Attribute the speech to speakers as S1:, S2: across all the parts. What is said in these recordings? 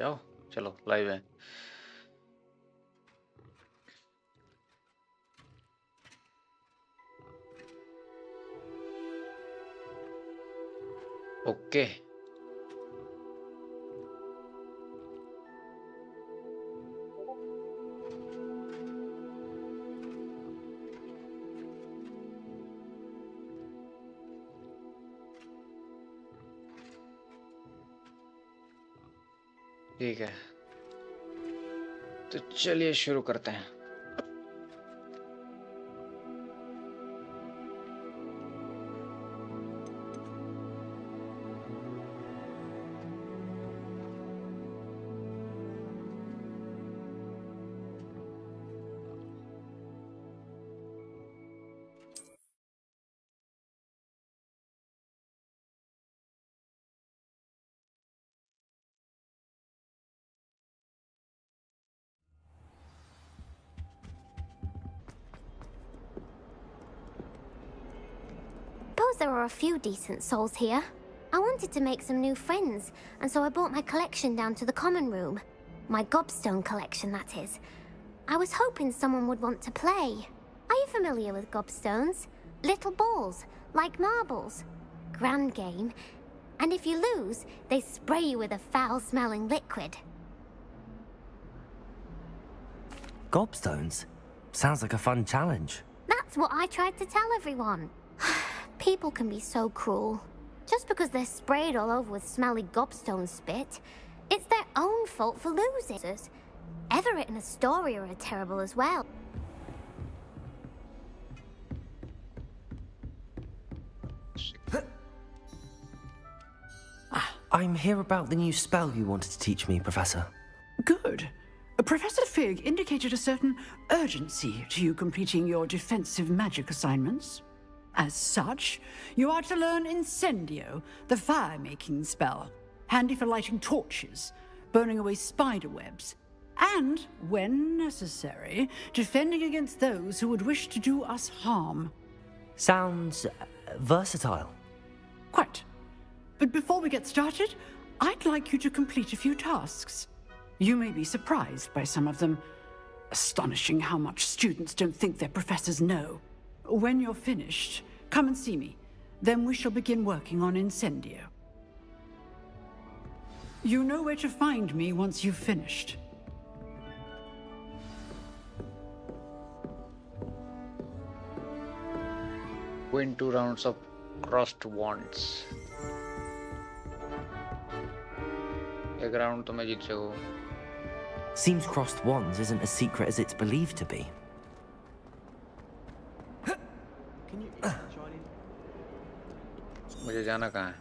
S1: जाओ, चलो लाइव है। ओके ठीक है, तो चलिए शुरू करते हैं।
S2: There are a few decent souls here. I wanted to make some new friends, and so I brought my collection down to the common room. My gobstone collection, that is. I was hoping someone would want to play. Are you familiar with gobstones? Little balls, like marbles. Grand game. And if you lose, they spray you with a foul-smelling liquid.
S3: Gobstones? Sounds like a fun challenge.
S2: That's what I tried to tell everyone. People can be so cruel. Just because they're sprayed all over with smelly gobstone spit, it's their own fault for losing. Everett and Astoria are terrible as well.
S3: I'm here about the new spell you wanted to teach me, Professor.
S4: Good. Professor Fig indicated a certain urgency to you completing your defensive magic assignments. As such, you are to learn Incendio, the fire-making spell, handy for lighting torches, burning away spider webs, and, when necessary, defending against those who would wish to do us harm.
S3: Sounds versatile.
S4: Quite. But before we get started, I'd like you to complete a few tasks. You may be surprised by some of them. Astonishing how much students don't think their professors know. When you're finished, come and see me. Then we shall begin working on Incendio. You know where to find me once you've finished.
S1: Win 2 rounds of crossed wands. एक round तो मैं जीत जाऊँ।
S3: Seems crossed wands isn't as secret as it's believed to be.
S1: मुझे जाना कहाँ है?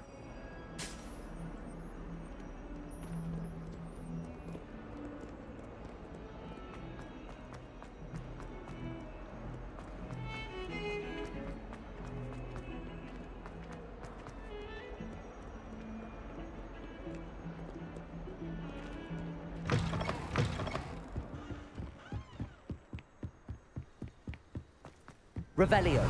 S3: Revelio.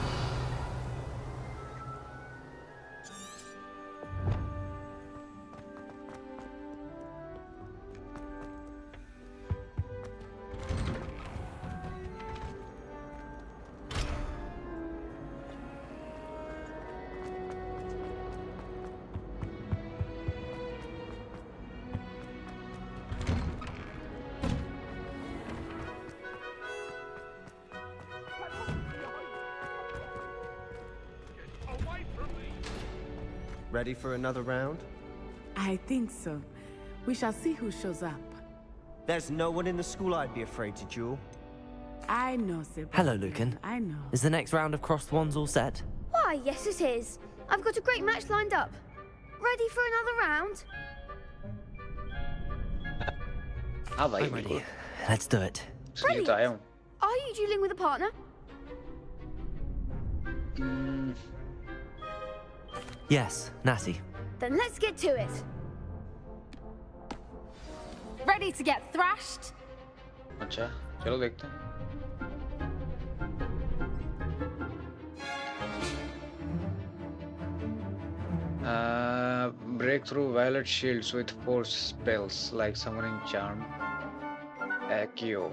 S5: Ready for another round?
S6: I think so. We shall see who shows up.
S5: There's no one in the school I'd be afraid to duel.
S6: I know, Sebastian.
S3: Hello, Lucan.
S6: I know.
S3: Is the next round of crossed wands all set?
S7: Why, yes it is. I've got a great match lined up. Ready for another round?
S1: हाँ भाई
S3: I'm ready.
S1: बिल्कुल।
S3: Let's do it.
S1: इसलिए तो आया हूँ।
S7: Are you dueling with a partner?
S3: Yes, Natty.
S7: Then let's get to it.
S8: Ready to get thrashed?
S1: अच्छा, चलो देखते हैं। Break through violet shields with force spells like summoning charm. Accio.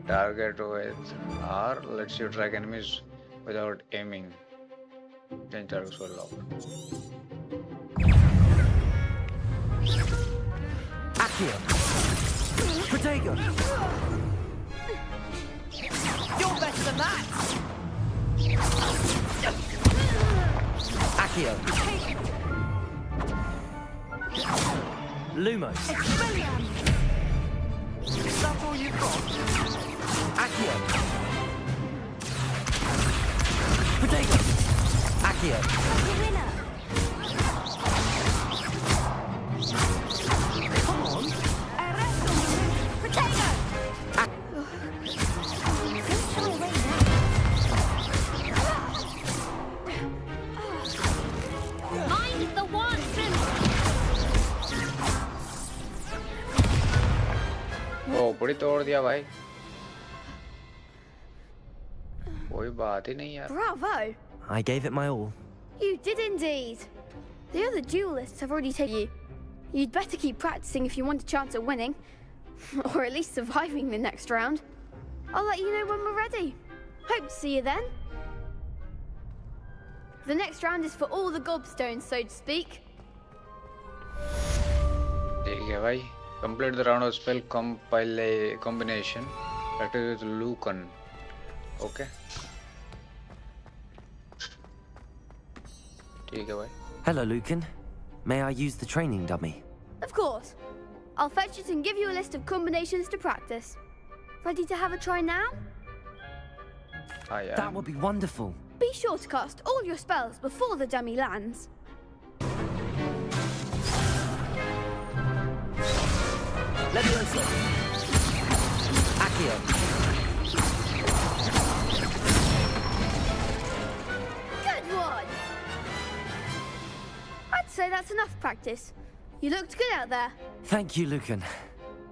S1: Target with R lets you track enemies without aiming. Change targets for lock.
S3: Accio! Protego!
S9: You're better than that!
S3: Accio! Lumos!
S9: Is that all you've got?
S3: Accio! Protego! Accio!
S9: Come on!
S2: Mind the wand,
S1: ओ पूरी तोड़ दिया भाई कोई बात ही नहीं यार
S7: Bravo!
S3: I gave it my all.
S7: You did indeed. The other duelists have already taken you. You'd better keep practicing if you want a chance at winning. Or at least surviving the next round. I'll let you know when we're ready. Hope to see you then. The next round is for all the gobstones, so to speak.
S1: ठीक है भाई complete the round of spell combination practice with Lucan okay ठीक है भाई
S3: Hello, Lucan. May I use the training dummy?
S7: Of course. I'll fetch it and give you a list of combinations to practice. Ready to have a try now?
S1: हाँ यार
S3: That would be wonderful.
S7: Be sure to cast all your spells before the dummy lands.
S3: Levioso! Accio!
S7: Good one! I'd say that's enough practice. You looked good out there.
S3: Thank you, Lucan.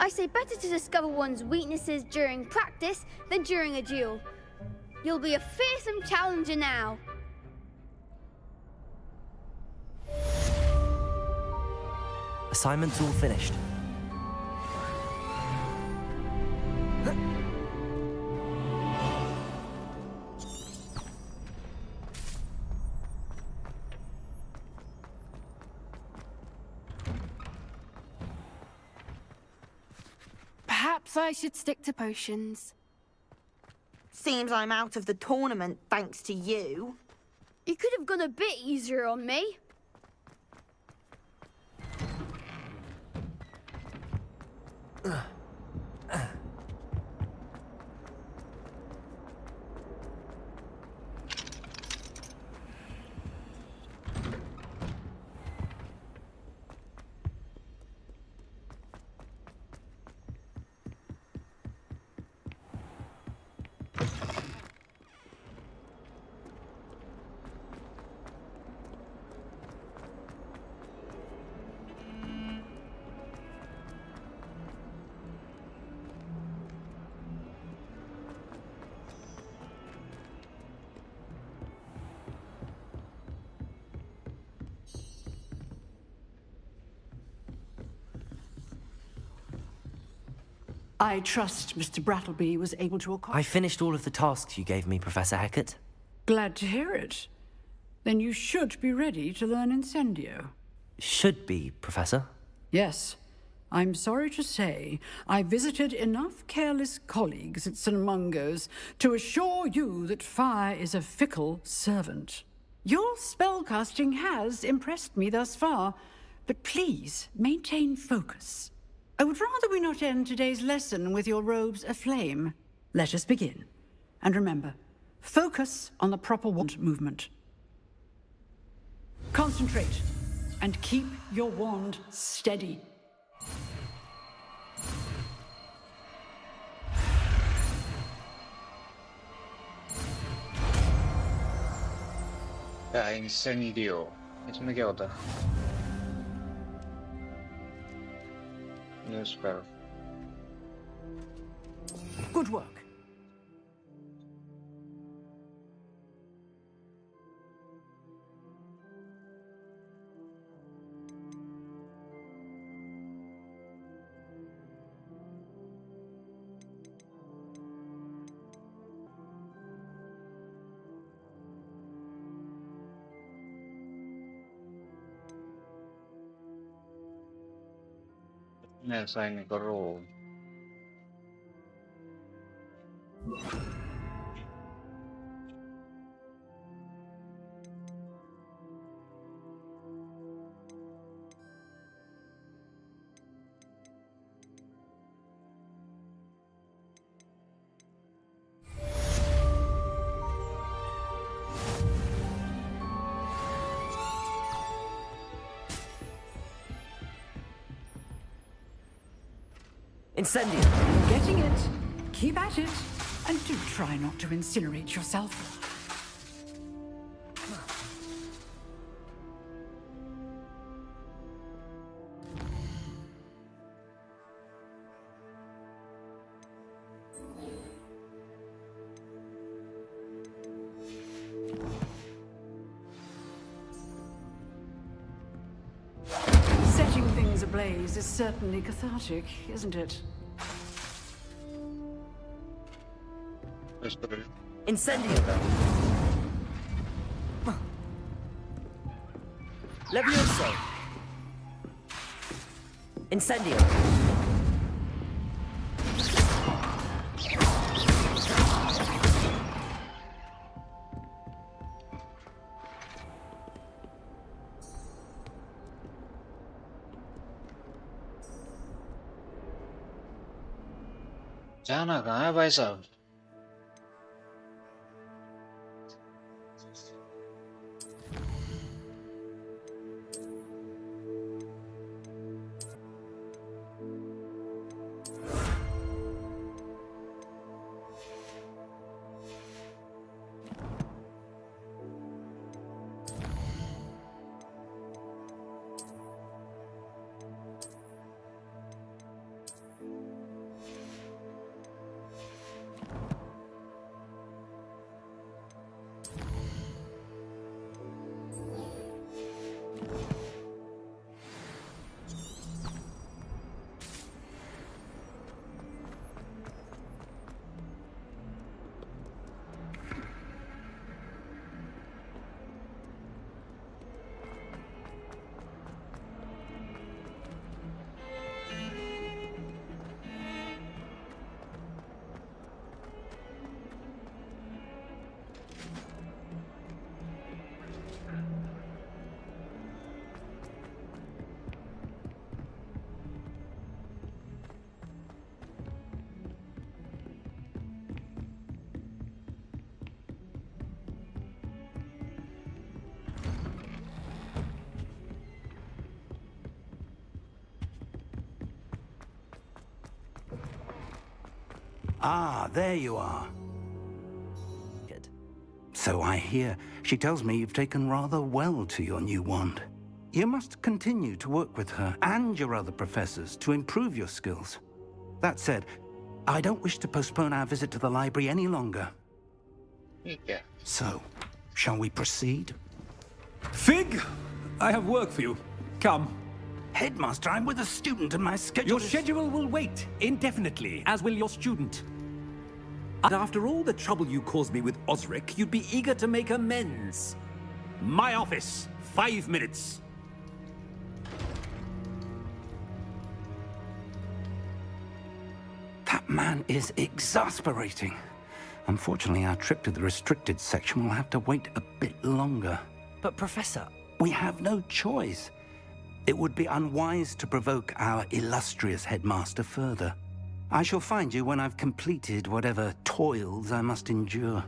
S7: I say better to discover one's weaknesses during practice than during a duel. You'll be a fearsome challenger now.
S3: Assignment's all finished.
S8: Perhaps I should stick to potions.
S9: Seems I'm out of the tournament thanks to you.
S7: You could have gone a bit easier on me.
S4: I trust Mr. Brattleby was able to
S3: I
S4: accomplish.
S3: finished all of the tasks you gave me, Professor Hecat.
S4: Glad to hear it. Then you should be ready to learn Incendio.
S3: Should be, Professor.
S4: Yes. I'm sorry to say, I visited enough careless colleagues at St. Mungo's to assure you that fire is a fickle servant. Your spellcasting has impressed me thus far, but please maintain focus. I would rather we not end today's lesson with your robes aflame. Let us begin. And remember, focus on the proper wand movement. Concentrate, and keep your wand steady.
S1: इंसेंडियो इसमें क्या होता है new spell
S4: Good work.
S1: assigning a role.
S3: Incendio!
S4: Getting it. Keep at it. And do try not to incinerate yourself. Setting things ablaze is certainly cathartic, isn't it?
S3: Incendio! Levioso! Incendio!
S1: जाना कहाँ है भाई साहब?
S10: Ah, there you are.
S3: Good.
S10: So I hear. She tells me you've taken rather well to your new wand. You must continue to work with her and your other professors to improve your skills. That said, I don't wish to postpone our visit to the library any longer.
S1: Yeah.
S10: So, shall we proceed?
S11: Fig, I have work for you. Come.
S10: Headmaster, I'm with a student and my schedule
S11: Your schedule will wait indefinitely, as will your student. And after all the trouble you caused me with Osric, you'd be eager to make amends. My office, 5 minutes.
S10: That man is exasperating. Unfortunately, our trip to the restricted section will have to wait a bit longer.
S3: But Professor...
S10: We have no choice. It would be unwise to provoke our illustrious headmaster further. I shall find you when I've completed whatever toils I must endure.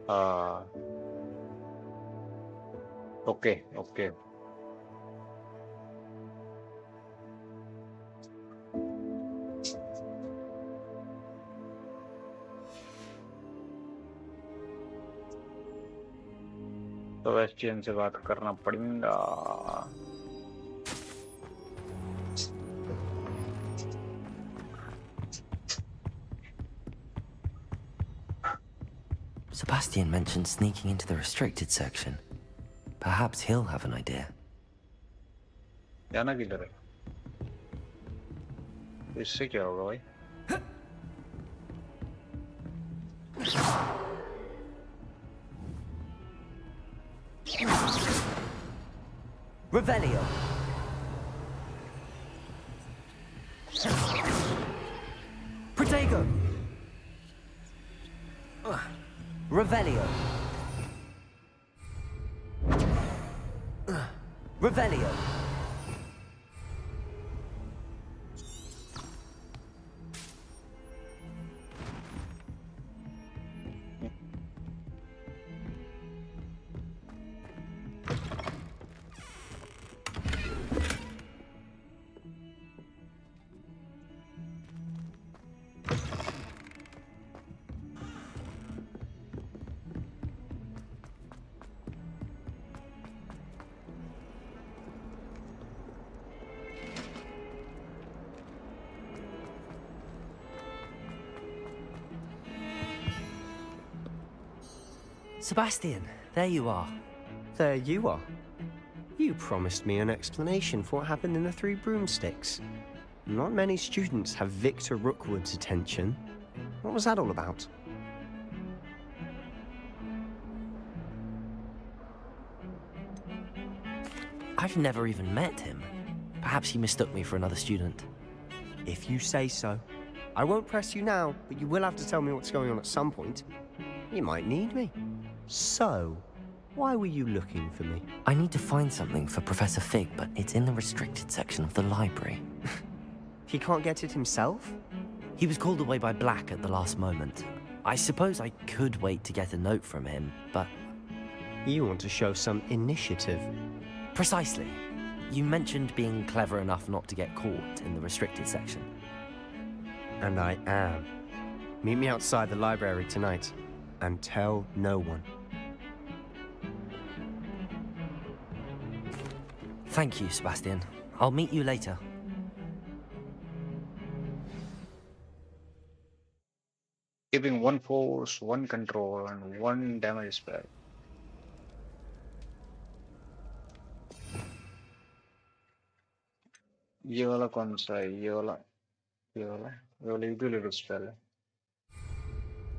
S1: हाँ okay okay तो वेस्टियन से बात करना पड़ेगा।
S3: Sebastian mentioned sneaking into the restricted section. Perhaps he'll have an idea.
S1: जाना किधर है? इससे क्या होगा भाई?
S3: Revelio. Protego. Revelio. Revelio. Sebastian, there you are.
S5: There you are. You promised me an explanation for what happened in the Three Broomsticks. Not many students have Victor Rookwood's attention. What was that all about?
S3: I've never even met him. Perhaps he mistook me for another student.
S5: If you say so. I won't press you now, but you will have to tell me what's going on at some point. You might need me. So, why were you looking for me?
S3: I need to find something for Professor Fig, but it's in the restricted section of the library.
S5: He can't get it himself?
S3: He was called away by Black at the last moment. I suppose I could wait to get a note from him, but...
S5: You want to show some initiative.
S3: Precisely. You mentioned being clever enough not to get caught in the restricted section.
S5: And I am. Meet me outside the library tonight, and tell no one.
S3: Thank you, Sebastian. I'll meet you later.
S1: Giving 1 force, 1 control, and 1 damage spell. ये वाला कौन सा है? ये वाला utility spell है।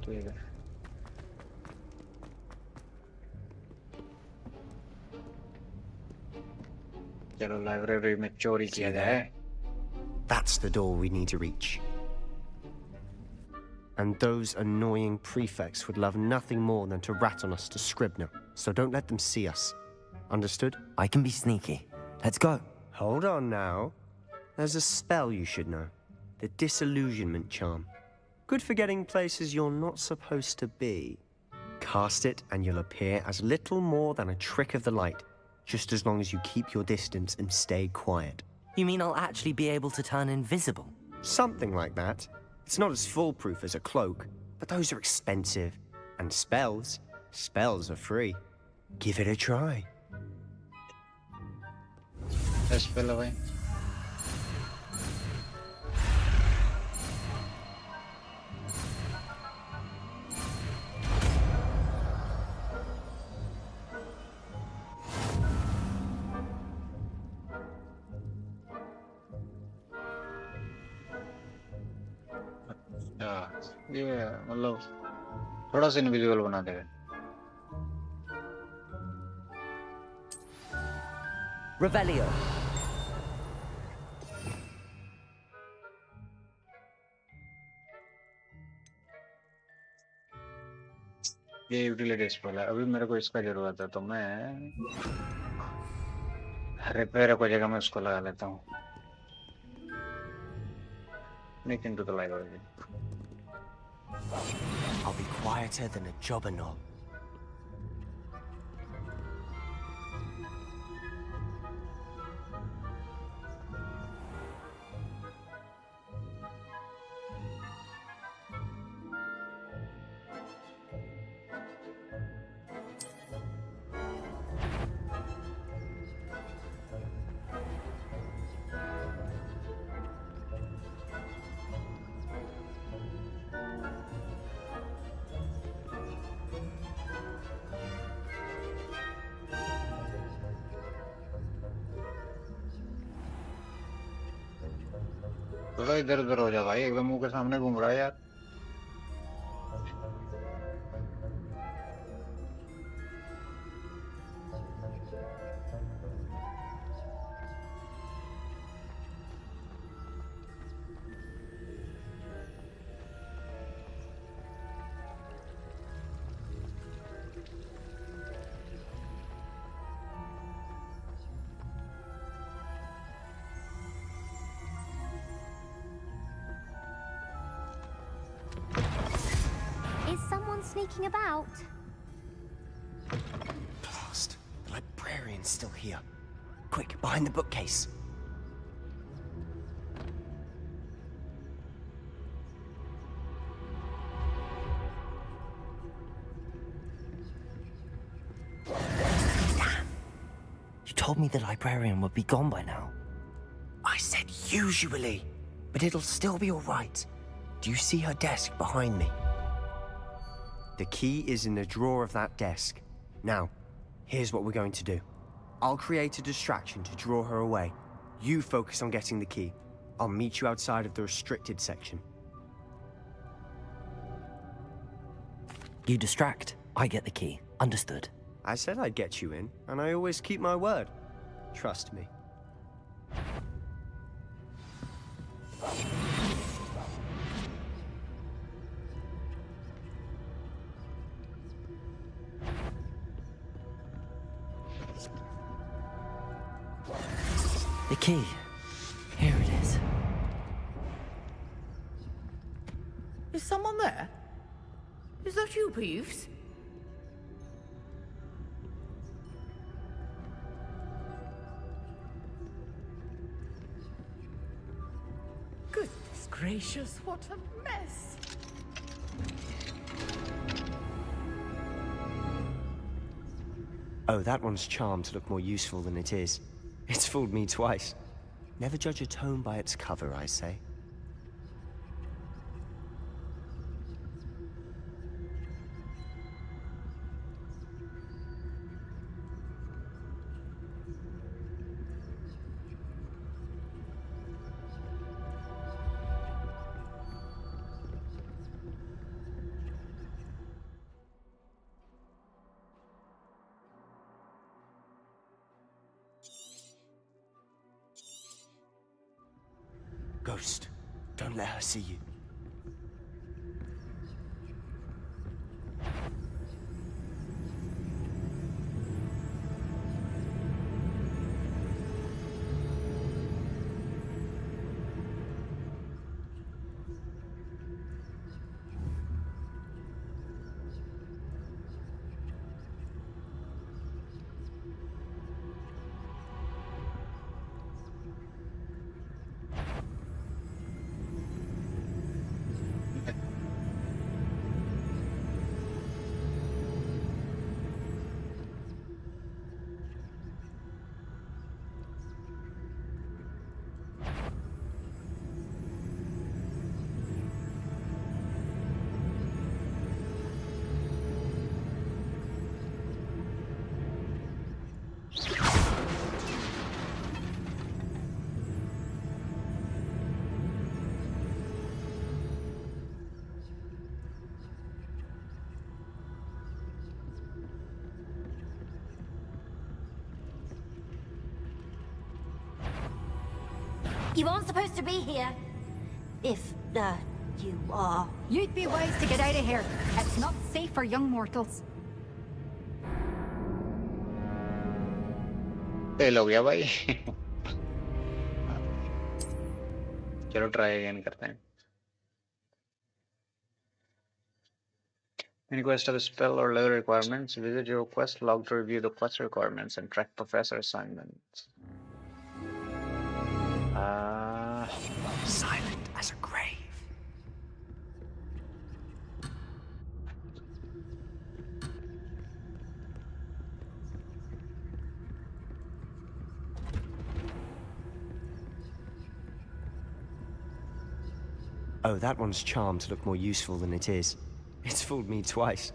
S1: ठीक है। चलो लाइब्रेरी में चोरी किया जाए।
S5: That's the door we need to reach. And those annoying prefects would love nothing more than to rat on us to Scribner, so don't let them see us. Understood?
S3: I can be sneaky. Let's go.
S5: Hold on now. There's a spell you should know. The Disillusionment Charm. Good for getting places you're not supposed to be. Cast it and you'll appear as little more than a trick of the light, just as long as you keep your distance and stay quiet.
S3: You mean I'll actually be able to turn invisible?
S5: Something like that. It's not as foolproof as a cloak, but those are expensive. And spells are free. Give it a try.
S1: Spell है भाई। ये मतलब थोड़ा सा invisible बना देगा।
S3: Revelio.
S1: ये utility spell है। अभी मेरे को इसका जरूरत है तो मैं रिपेयर को जगह में उसको लगा लेता हूँ। Sneak into the library.
S5: I'll be quieter than a jobberknoll.
S1: थोड़ा इधर उधर हो जा भाई, एकदम मुंह के सामने घूम रहा है यार।
S2: Is someone sneaking about?
S5: Blast. The librarian's still here. Quick, behind the bookcase.
S3: Damn. You told me the librarian would be gone by now.
S5: I said usually, but it'll still be all right. Do you see her desk behind me? The key is in the drawer of that desk. Now, here's what we're going to do. I'll create a distraction to draw her away. You focus on getting the key. I'll meet you outside of the restricted section.
S3: You distract, I get the key. Understood.
S5: I said I'd get you in, and I always keep my word. Trust me.
S3: The key. Here it is.
S4: Is someone there? Is that you, Peeves? Goodness gracious, what a mess!
S5: Oh, that one's charmed to look more useful than it is. It's fooled me twice. Never judge a tome by its cover, I say. Ghost, don't let her see you.
S2: You aren't supposed to be here. If, you are.
S12: You'd be wise to get out of here. It's not safe for young mortals.
S1: Fail हो गया भाई। चलो try again करते हैं। Any quest of a spell or level requirements, visit your quest log to review the quest requirements and track professor assignments.
S5: Silent as a grave. Oh, that one's charmed to look more useful than it is. It's fooled me twice.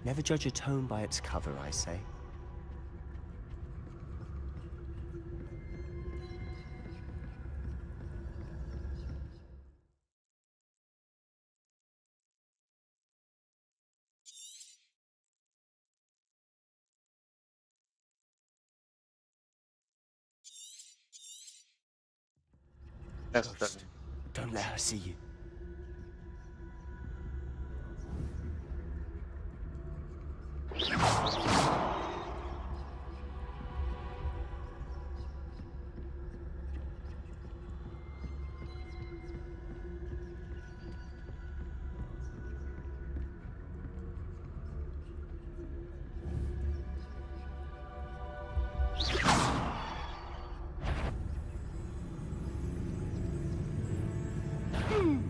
S5: Never judge a tome by its cover, I say. Ghost, don't let her see you.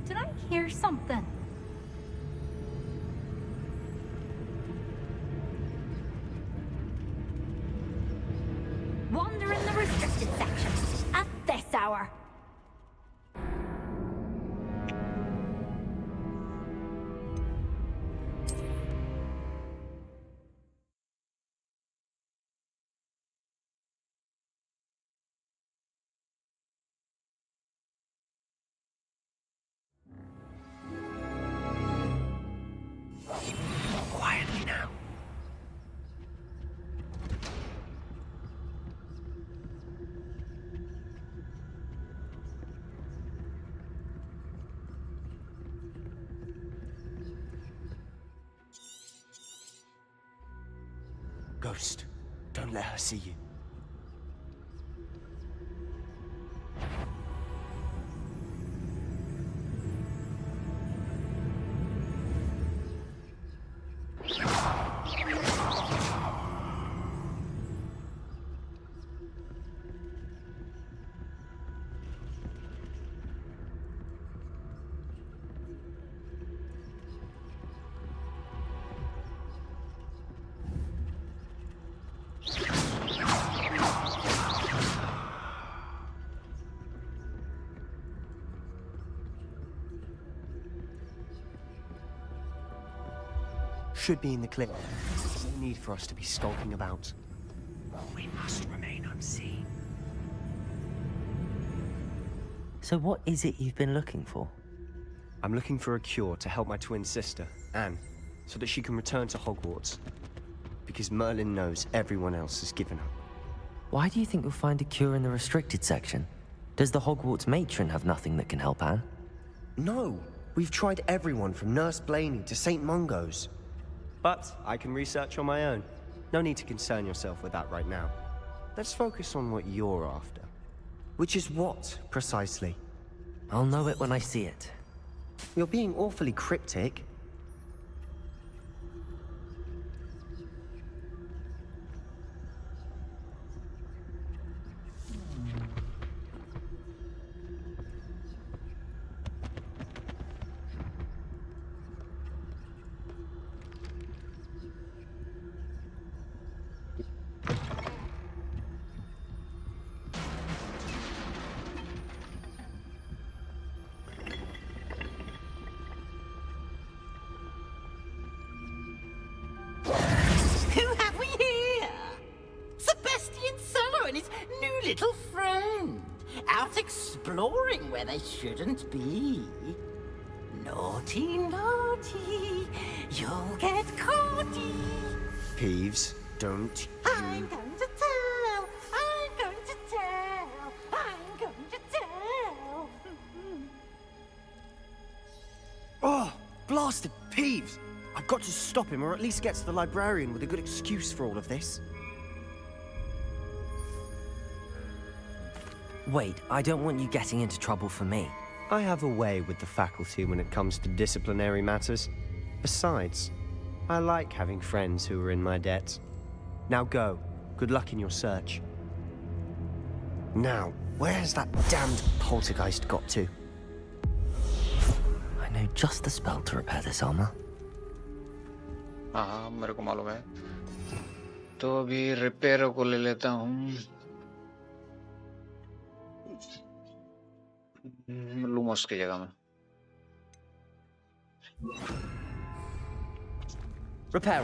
S12: Did I hear something? Wander in the restricted section at this hour.
S5: Quietly now. Ghost, don't let her see you. Should be in the clip. There's no need for us to be skulking about. We must remain unseen.
S3: So what is it you've been looking for?
S5: I'm looking for a cure to help my twin sister, Anne, so that she can return to Hogwarts. Because Merlin knows everyone else has given up.
S3: Why do you think you'll find a cure in the restricted section? Does the Hogwarts matron have nothing that can help Anne?
S5: No! We've tried everyone from Nurse Blaney to St. Mungo's. But I can research on my own. No need to concern yourself with that right now. Let's focus on what you're after. Which is what, precisely?
S3: I'll know it when I see it.
S5: You're being awfully cryptic.
S13: Who have we here? Sebastian Cello and his new little friend. Out exploring where they shouldn't be. Naughty, naughty. You'll get caughty.
S5: Peeves, don't
S13: I'm going to tell. I'm going to tell. I'm going to tell.
S5: Oh, blasted Peeves! I've got to stop him, or at least get to the librarian with a good excuse for all of this.
S3: Wait, I don't want you getting into trouble for me.
S5: I have a way with the faculty when it comes to disciplinary matters. Besides, I like having friends who are in my debt. Now go. Good luck in your search. Now, where's that damned poltergeist got to?
S3: I know just the spell to repair this armor.
S1: हाँ मेरे को मालूम है तो अभी repair को ले लेता हूँ लूमोस की जगह में
S3: Repair.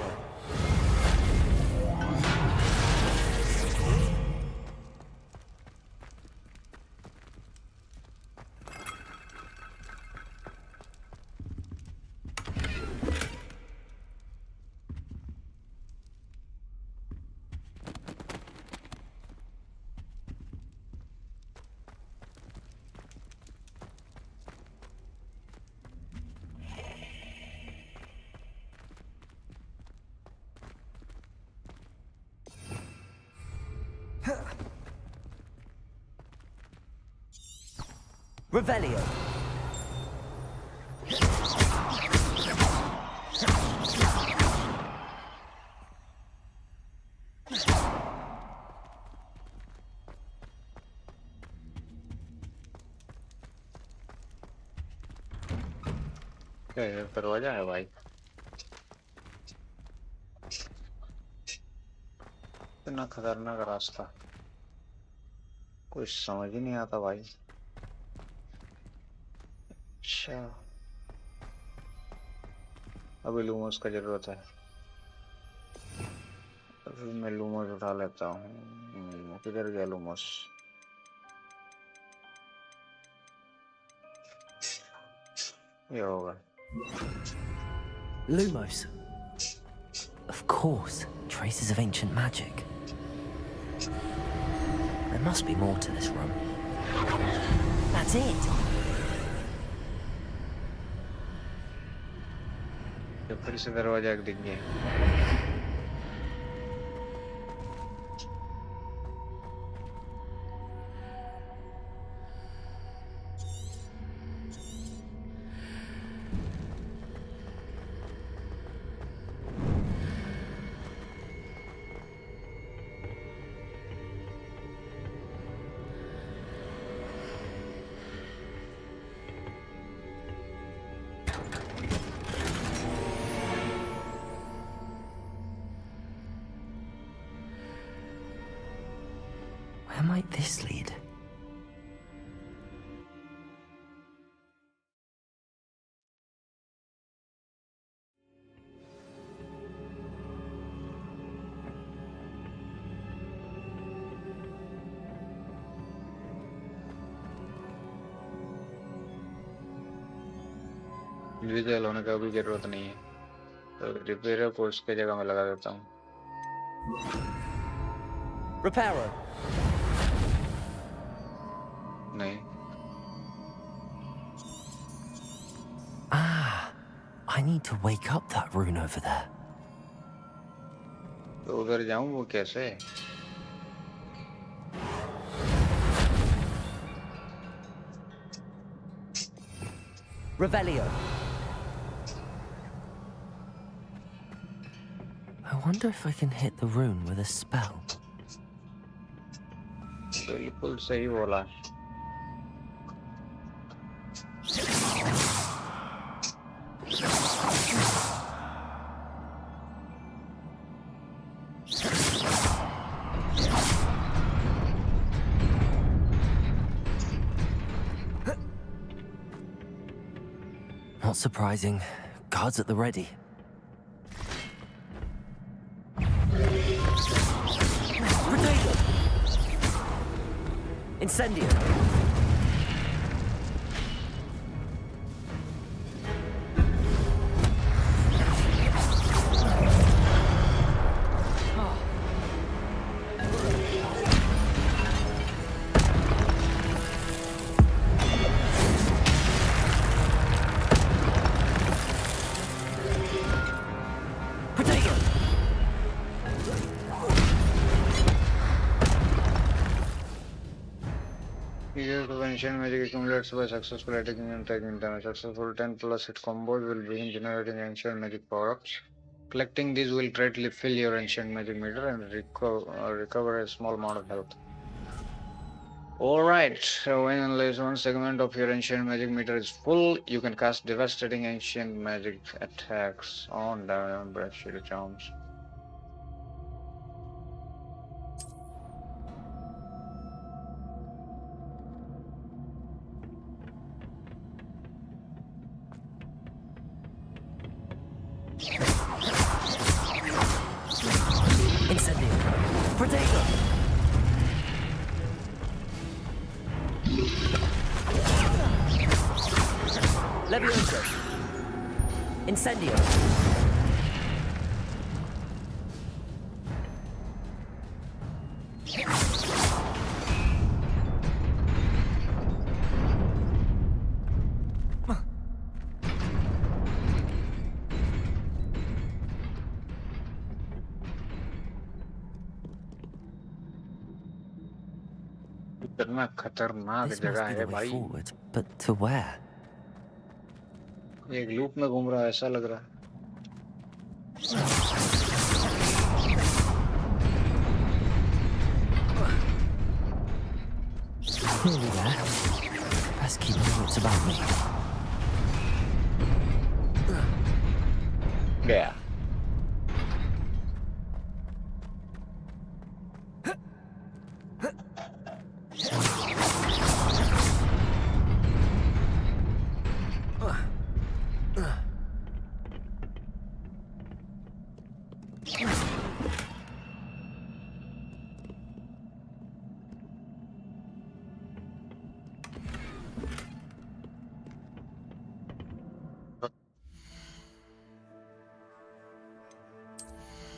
S3: Revelio.
S1: ये दरवाजा है भाई। इतना खतरनाक रास्ता कुछ समझ ही नहीं आता भाई। अच्छा अभी लूमोस का जरूरत है, अभी मैं लूमोस उठा लेता हूँ। किधर गया लूमोस? ये होगा
S3: Lumos. Of course, traces of ancient magic. There must be more to this room. That's it.
S1: ये फिर से दरवाजा दिख गया।
S3: Where might this lead?
S1: Digital होने का भी जरूरत नहीं है, तो रिपेयर को उसके जगह में लगा देता हूँ।
S3: Reparo.
S1: नहीं,
S3: Ah, I need to wake up that rune over there.
S1: तो उधर जाऊँ वो कैसे?
S3: Revelio. I wonder if I can hit the rune with a spell.
S1: बिल्कुल सही बोला।
S3: Not surprising. Guards at the ready. Protego! Incendio!
S1: Ancient magic accumulates by successful attacking and taking damage. Successful 10 plus hit combos will begin generating ancient magic power-ups. Collecting these will greatly fill your ancient magic meter and recover a small amount of health. Alright, so when unless one segment of your ancient magic meter is full, you can cast devastating ancient magic attacks on damage and shield charms.
S3: Incendio! Protego! Levioso! Incendio!
S1: कितना खतरनाक
S3: This
S1: जगह
S3: must be
S1: है
S3: the way
S1: भाई.
S3: forward, but to where?
S1: एक loop में घूम रहा है ऐसा लग रहा है.
S3: Nearly there. Best keep my wits about me.
S1: गया.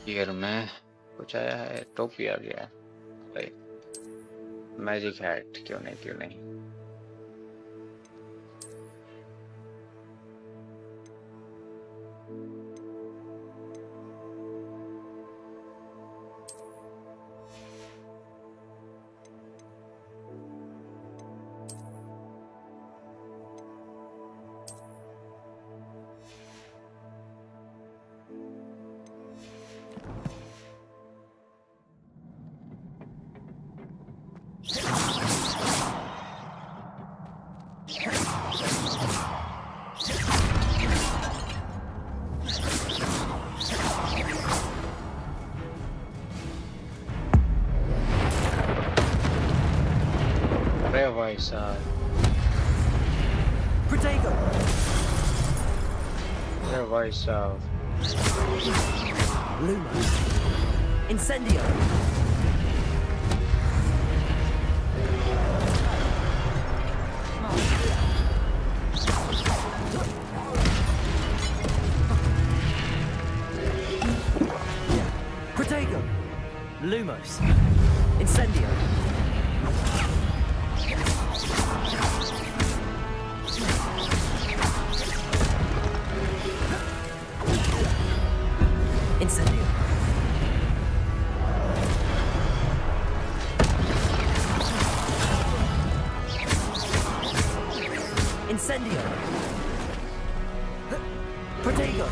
S1: ईयर में कुछ आया है. टोपी आ गया भाई. Magic hat. क्यों नहीं क्यों नहीं. अरे भाई साहब.
S3: Protego!
S1: अरे भाई साहब.
S3: Lumo! Incendio! Protego! Lumos! Incendio! Incendio! Incendio! Protego!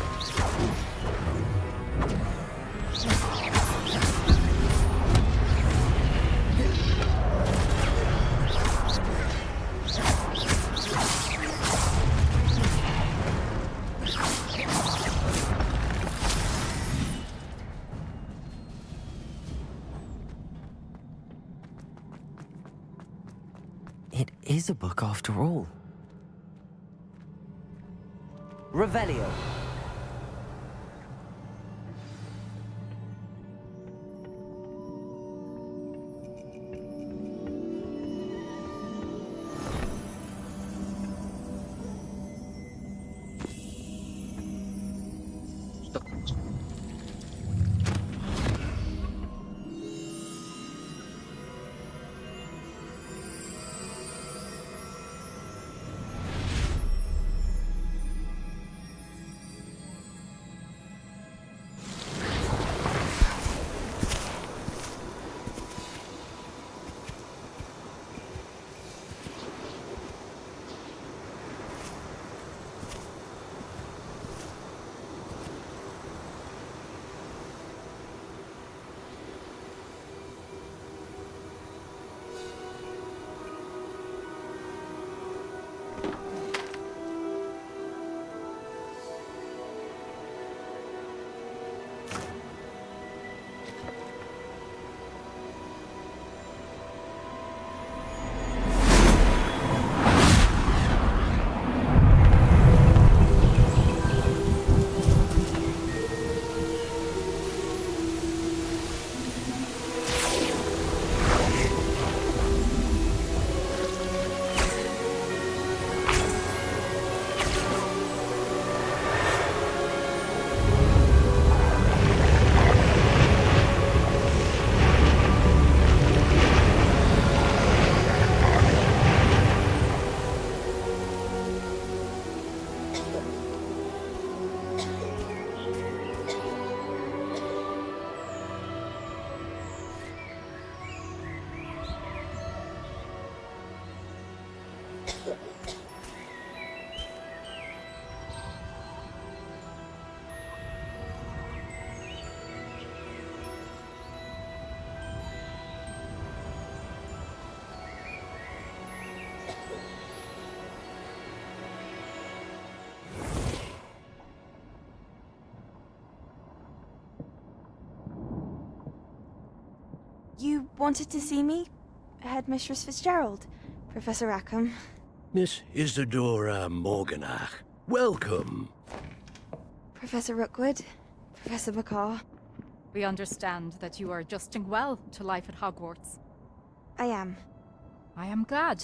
S3: It is a book after all. Revelio.
S14: You wanted to see me? Headmistress Fitzgerald, Professor Rackham.
S15: Miss Isadora Morganach, welcome.
S14: Professor Rookwood, Professor Bakar.
S12: We understand that you are adjusting well to life at Hogwarts.
S14: I am.
S12: I am glad.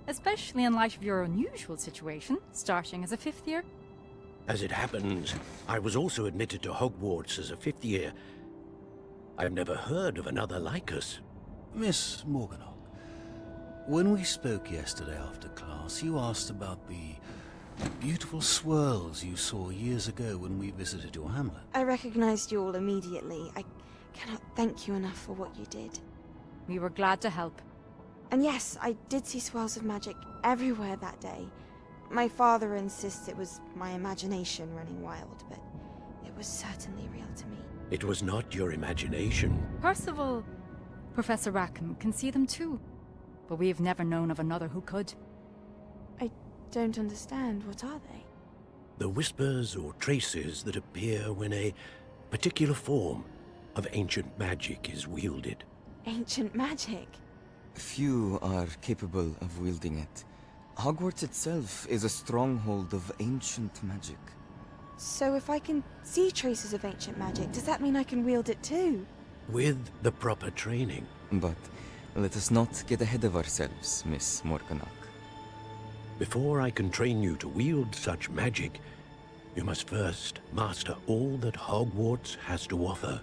S12: Especially in light of your unusual situation, starting as a 5th year.
S15: As it happens, I was also admitted to Hogwarts as a 5th year. I've never heard of another like us.
S16: Miss Morganach, when we spoke yesterday after class, you asked about the beautiful swirls you saw years ago when we visited your hamlet.
S14: I recognized you all immediately. I cannot thank you enough for what you did.
S12: We were glad to help.
S14: And yes, I did see swirls of magic everywhere that day. My father insists it was my imagination running wild, but it was certainly real to me.
S15: It was not your imagination.
S12: Percival, Professor Rackham can see them too. But we have never known of another who could.
S14: I don't understand. What are they?
S15: The whispers or traces that appear when a particular form of ancient magic is wielded.
S14: Ancient magic?
S17: Few are capable of wielding it. Hogwarts itself is a stronghold of ancient magic.
S14: So if I can see traces of ancient magic, does that mean I can wield it too?
S15: With the proper training.
S17: But let us not get ahead of ourselves, Miss Morganach.
S15: Before I can train you to wield such magic, you must first master all that Hogwarts has to offer.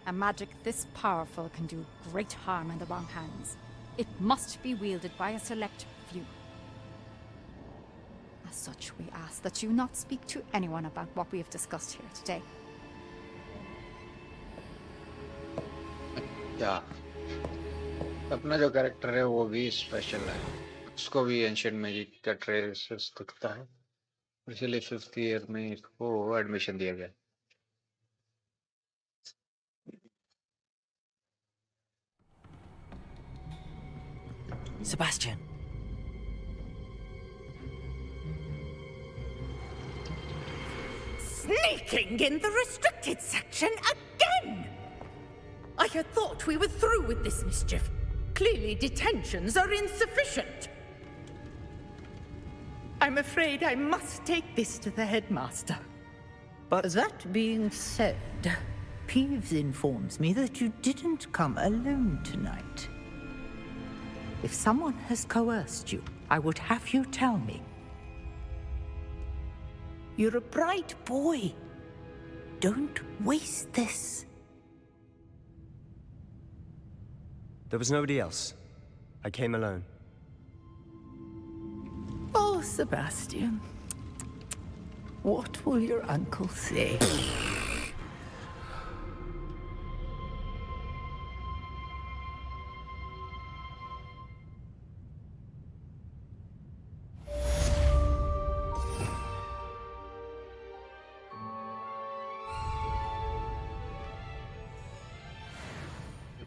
S12: A magic this powerful can do great harm in the wrong hands. It must be wielded by a select few. As such, we ask that you not speak to anyone about what we have discussed here today.
S1: Yeah. अपना जो character है वो भी special है, उसको भी ancient magic का traces दिखता है, इसलिए 5th ईयर में इसको एडमिशन दिया गया।
S3: Sebastian.
S18: Sneaking in the restricted section again! I had thought we were through with this mischief. Clearly detentions are insufficient. I'm afraid I must take this to the headmaster.
S19: But that being said, Peeves informs me that you didn't come alone tonight. If someone has coerced you, I would have you tell me. You're a bright boy. Don't waste this.
S5: There was nobody else. I came alone.
S19: Oh, Sebastian. What will your uncle say?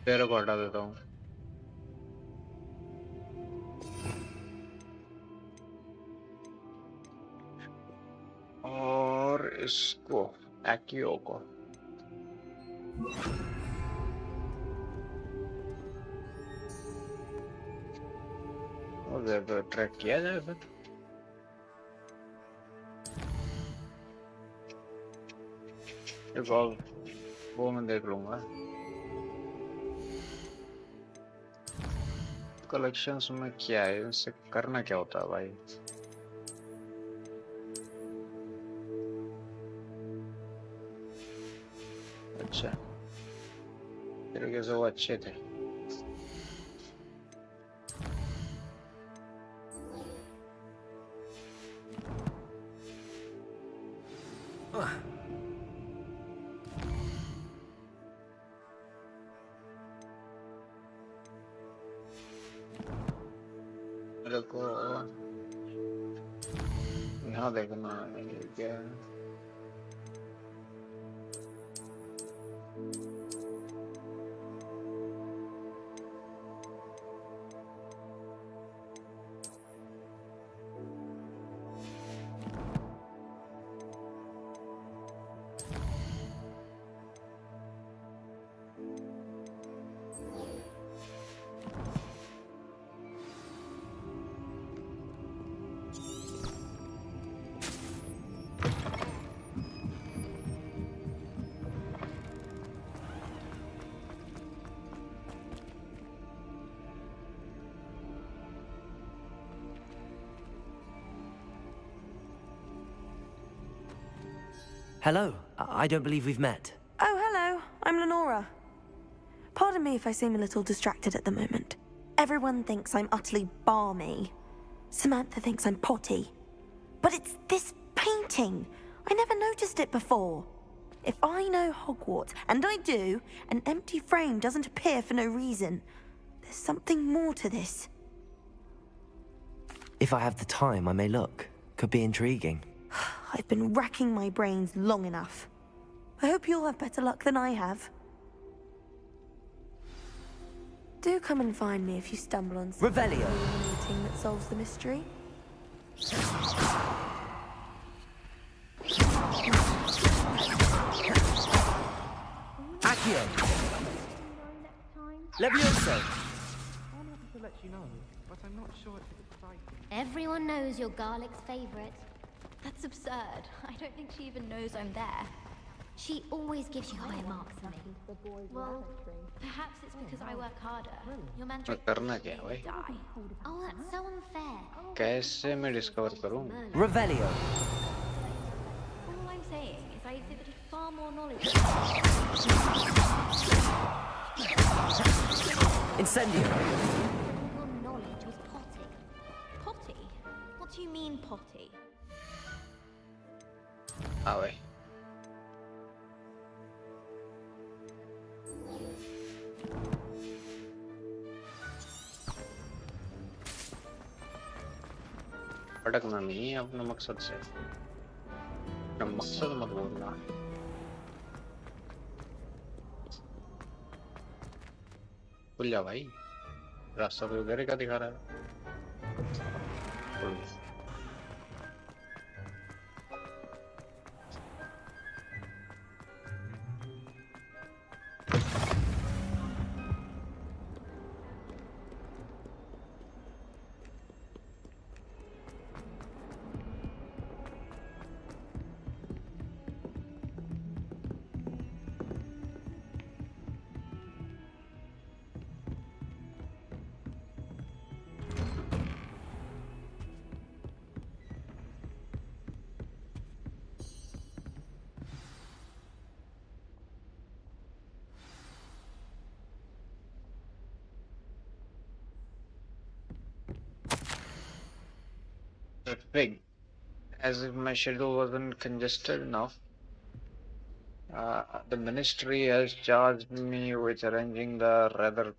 S1: पैरों को हटा देता हूँ। और इसको एक्यो को उधर track किया जाए फिर। एक और वो मैं देख लूंगा। कलेक्शंस में क्या है, इससे करना क्या होता है भाई? अच्छा, तरीके से वो अच्छे थे। को यहाँ देखना है क्या है।
S3: Hello. I don't believe we've met.
S14: Oh, hello. I'm Lenora. Pardon me if I seem a little distracted at the moment. Everyone thinks I'm utterly balmy. Samantha thinks I'm potty. But it's this painting. I never noticed it before. If I know Hogwarts, and I do, an empty frame doesn't appear for no reason. There's something more to this.
S3: If I have the time, I may look. Could be intriguing.
S14: I've been racking my brains long enough. I hope you'll have better luck than I have. Do come and find me if you stumble on some
S3: Revelio.
S14: meeting that solves the mystery.
S3: Accio. Levioso.
S20: I'm happy to let you know, but I'm not sure it's as exciting.
S2: Everyone knows you're Garlic's favorite. That's absurd. I don't think she even knows I'm there. She always gives you higher marks than me. Well, perhaps it's because I work harder. Your mantra
S1: करना क्या है भाई?
S2: Oh, that's so unfair.
S1: कैसे मैं discover करूं?
S3: Revelio.
S2: All I'm saying is I exhibited far more knowledge.
S3: Incendio.
S2: Your knowledge was potty. Potty? What do you mean potty?
S1: हाँ भाई. भटकना नहीं है अपने मकसद से. अपना मकसद मत भूलना. भूल जा भाई. रास्ता तो उधर का दिखा रहा है. भूल जा. Big, as if my schedule wasn't congested enough. The ministry has charged me with arranging the rather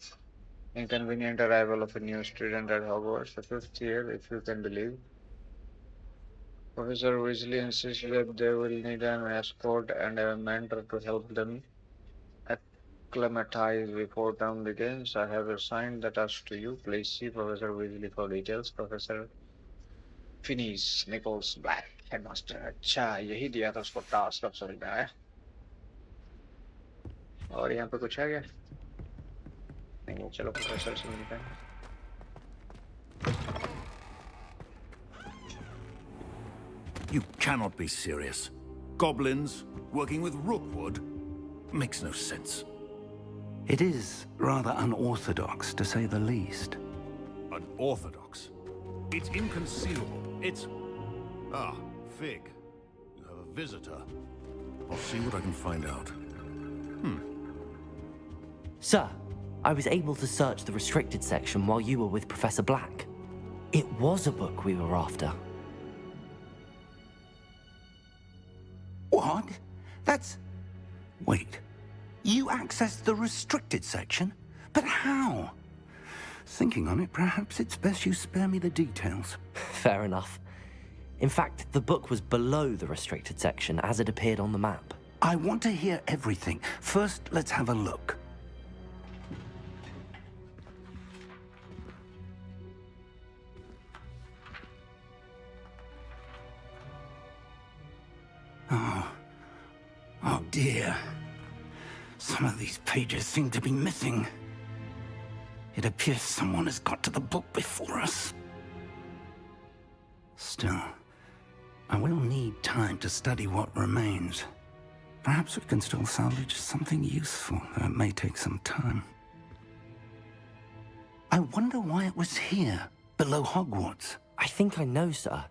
S1: inconvenient arrival of a new student at Hogwarts, the 5th year, if you can believe. Professor Weasley insists that they will need an escort and a mentor to help them acclimatize before term begins. I have assigned the task to you. Please see Professor Weasley for details. Professor Phineas Nichols Black, headmaster. अच्छा यही दिया था उसको task. अब समझ में आया. और यहाँ पे कुछ है क्या? नहीं. चलो प्रोफेसर से मिलते हैं.
S10: You cannot be serious. Goblins working with Rookwood makes no sense. It is rather unorthodox, to say the least.
S15: Unorthodox? It's inconceivable. It's... Ah, Fig. You have a visitor. I'll see what I can find out.
S3: Sir, I was able to search the restricted section while you were with Professor Black. It was a book we were after.
S10: What? That's... Wait. You accessed the restricted section? But how? Thinking on it, perhaps it's best you spare me the details.
S3: Fair enough. In fact, the book was below the restricted section as it appeared on the map.
S10: I want to hear everything. First, let's have a look. Oh dear. Some of these pages seem to be missing. It appears someone has got to the book before us. Still, I will need time to study what remains. Perhaps we can still salvage something useful, though it may take some time. I wonder why it was here, below Hogwarts.
S3: I think I know, sir.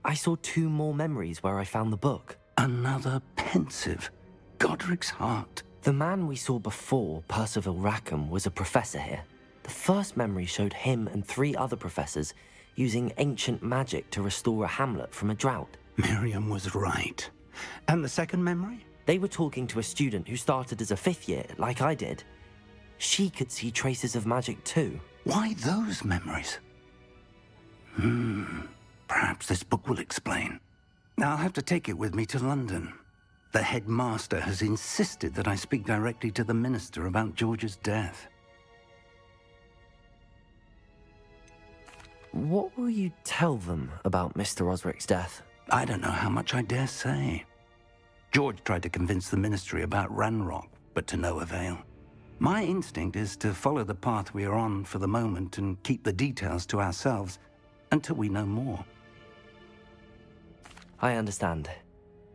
S3: I saw 2 more memories where I found the book.
S10: Another pensive. Godric's heart.
S3: The man we saw before, Percival Rackham, was a professor here. The first memory showed him and 3 other professors using ancient magic to restore a hamlet from a drought.
S10: Miriam was right. And the second memory?
S3: They were talking to a student who started as a 5th year, like I did. She could see traces of magic too.
S10: Why those memories? Perhaps this book will explain. I'll have to take it with me to London. The headmaster has insisted that I speak directly to the minister about George's death.
S3: What will you tell them about Mr. Osric's death?
S10: I don't know how much I dare say. George tried to convince the ministry about Ranrock, but to no avail. My instinct is to follow the path we are on for the moment and keep the details to ourselves until we know more.
S3: I understand.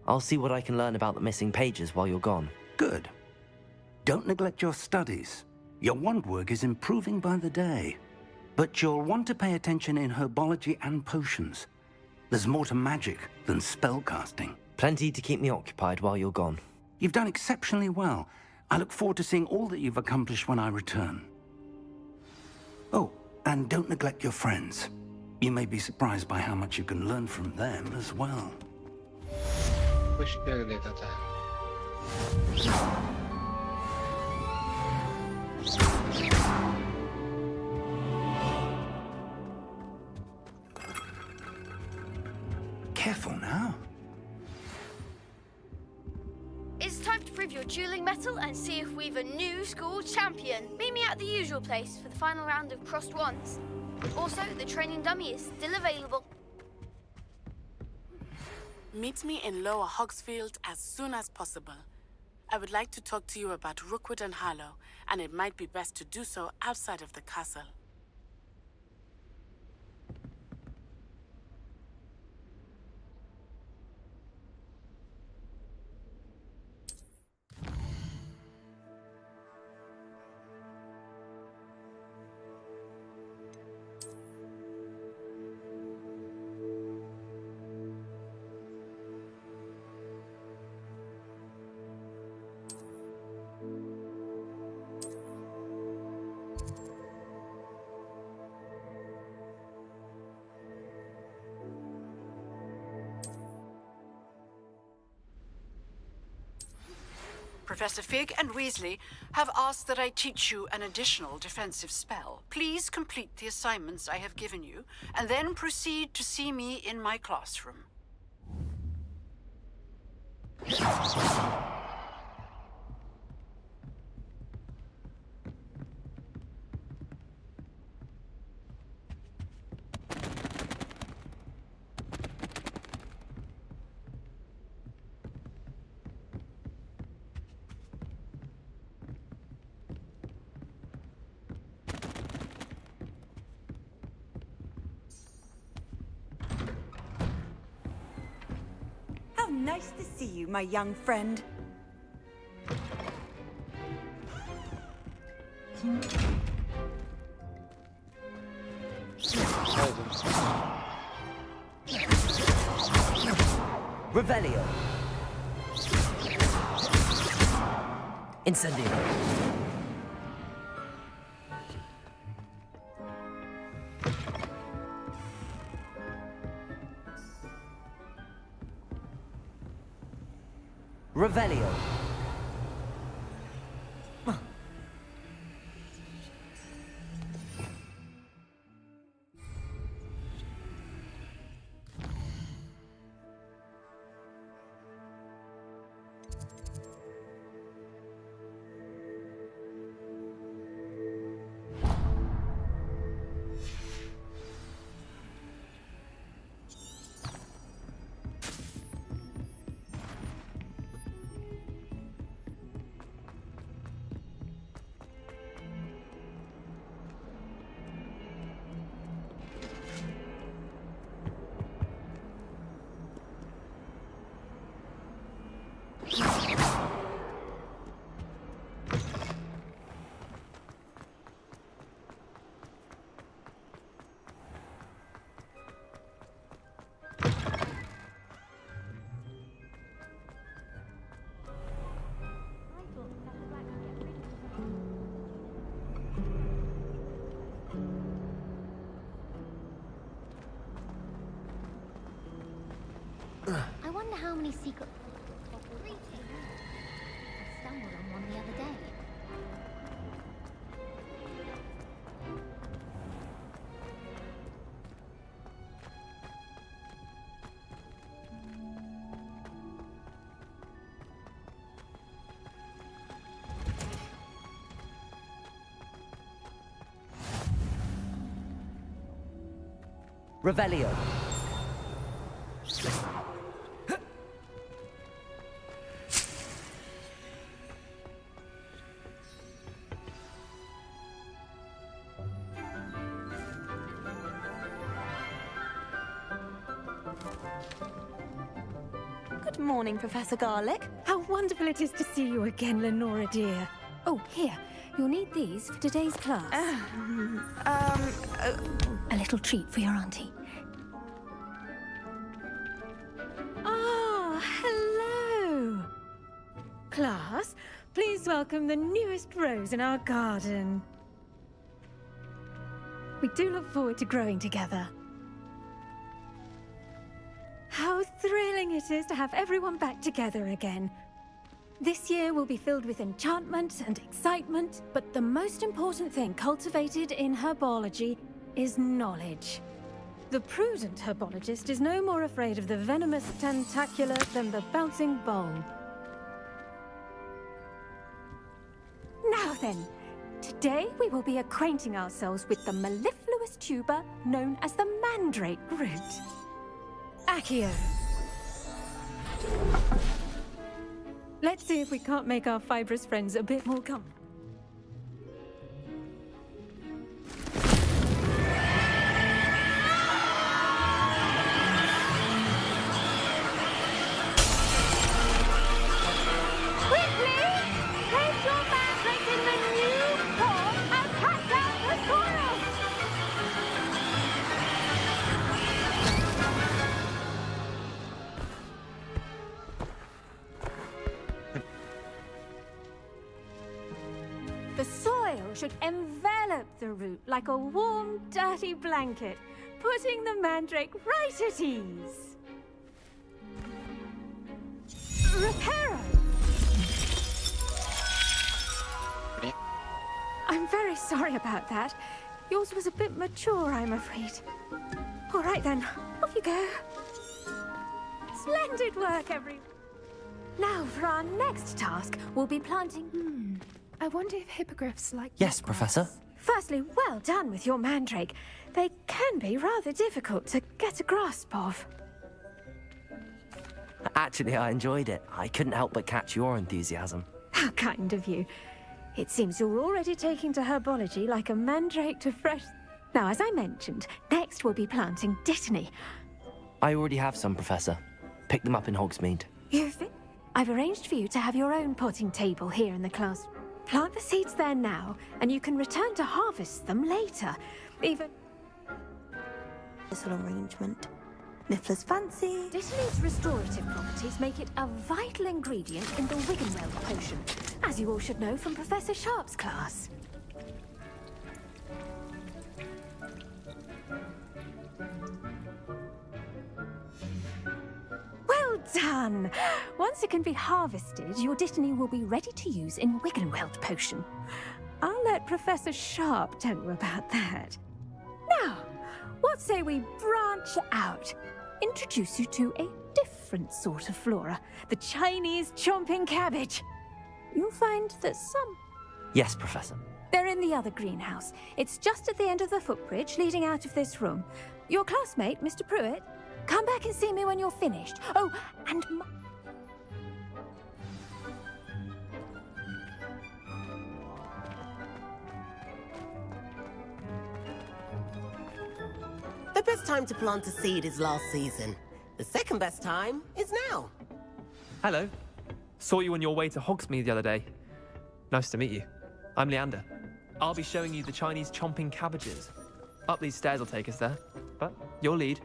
S3: I'll see what I can learn about the missing pages while you're gone.
S10: Good. Don't neglect your studies. Your wand work is improving by the day. But you'll want to pay attention in herbology and potions. There's more to magic than spellcasting.
S3: Plenty to keep me occupied while you're gone.
S10: You've done exceptionally well. I look forward to seeing all that you've accomplished when I return. Oh, and don't neglect your friends. You may be surprised by how much you can learn from them as well.
S1: कुछ भी देखा था।
S10: Careful now.
S7: It's time to prove your dueling mettle and see if we've a new school champion. Meet me at the usual place for the final round of crossed wands. Also, the training dummy is still available.
S21: Meet me in Lower Hogsfield as soon as possible. I would like to talk to you about Rookwood and Harlow, and it might be best to do so outside of the castle.
S4: Professor Fig and Weasley have asked that I teach you an additional defensive spell. Please complete the assignments I have given you, and then proceed to see me in my classroom.
S22: How nice to see you, my young friend.
S3: Revelio. Incendio. Revelio.
S2: wonder how many secret greetings. I stumbled on one the other day.
S3: Revelio.
S14: Good morning, Professor Garlic.
S6: How wonderful it is to see you again, Lenora dear. Oh, here. You'll need these for today's class. A little treat for your auntie. Ah, hello! Class, please welcome the newest rose in our garden. We do look forward to growing together. How thrilling it is to have everyone back together again. This year will be filled with enchantment and excitement, but the most important thing cultivated in herbology is knowledge. The prudent herbologist is no more afraid of the venomous tentacula than the bouncing bulb. Now then, today we will be acquainting ourselves with the mellifluous tuber known as the mandrake root. Accio. Let's see if we can't make our fibrous friends a bit more comfortable. The soil should envelop the root like a warm, dirty blanket, putting the mandrake right at ease. Reparo! I'm very sorry about that. Yours was a bit mature, I'm afraid. All right then, off you go. Splendid work, everyone. Now for our next task, we'll be planting... I wonder if hippogriffs like...
S3: Yes, Professor.
S6: Firstly, well done with your mandrake. They can be rather difficult to get a grasp of.
S3: Actually, I enjoyed it. I couldn't help but catch your enthusiasm.
S6: How kind of you. It seems you're already taking to herbology like a mandrake to fresh... Now, as I mentioned, next we'll be planting dittany.
S3: I already have some, Professor. Pick them up in Hogsmeade.
S6: I've arranged for you to have your own potting table here in the class. Plant the seeds there now, and you can return to harvest them later. Even...
S14: This little arrangement. Niffler's fancy.
S6: Dittany's restorative properties make it a vital ingredient in the Wiggenweld potion, as you all should know from Professor Sharp's class. Well done! Once it can be harvested, your dittany will be ready to use in Wiggenweld potion. I'll let Professor Sharp tell you about that. Now, what say we branch out? Introduce you to a different sort of flora, the Chinese chomping cabbage. You'll find that some...
S3: Yes, Professor.
S6: They're in the other greenhouse. It's just at the end of the footbridge leading out of this room. Your classmate, Mr. Pruitt, come back and see me when you're finished. Oh, and...
S8: The best time to plant a seed is last season. The second best time is now.
S20: Hello. Saw you on your way to Hogsmeade the other day. Nice to meet you. I'm Leander. I'll be showing you the Chinese chomping cabbages. Up these stairs will take us there. But your lead.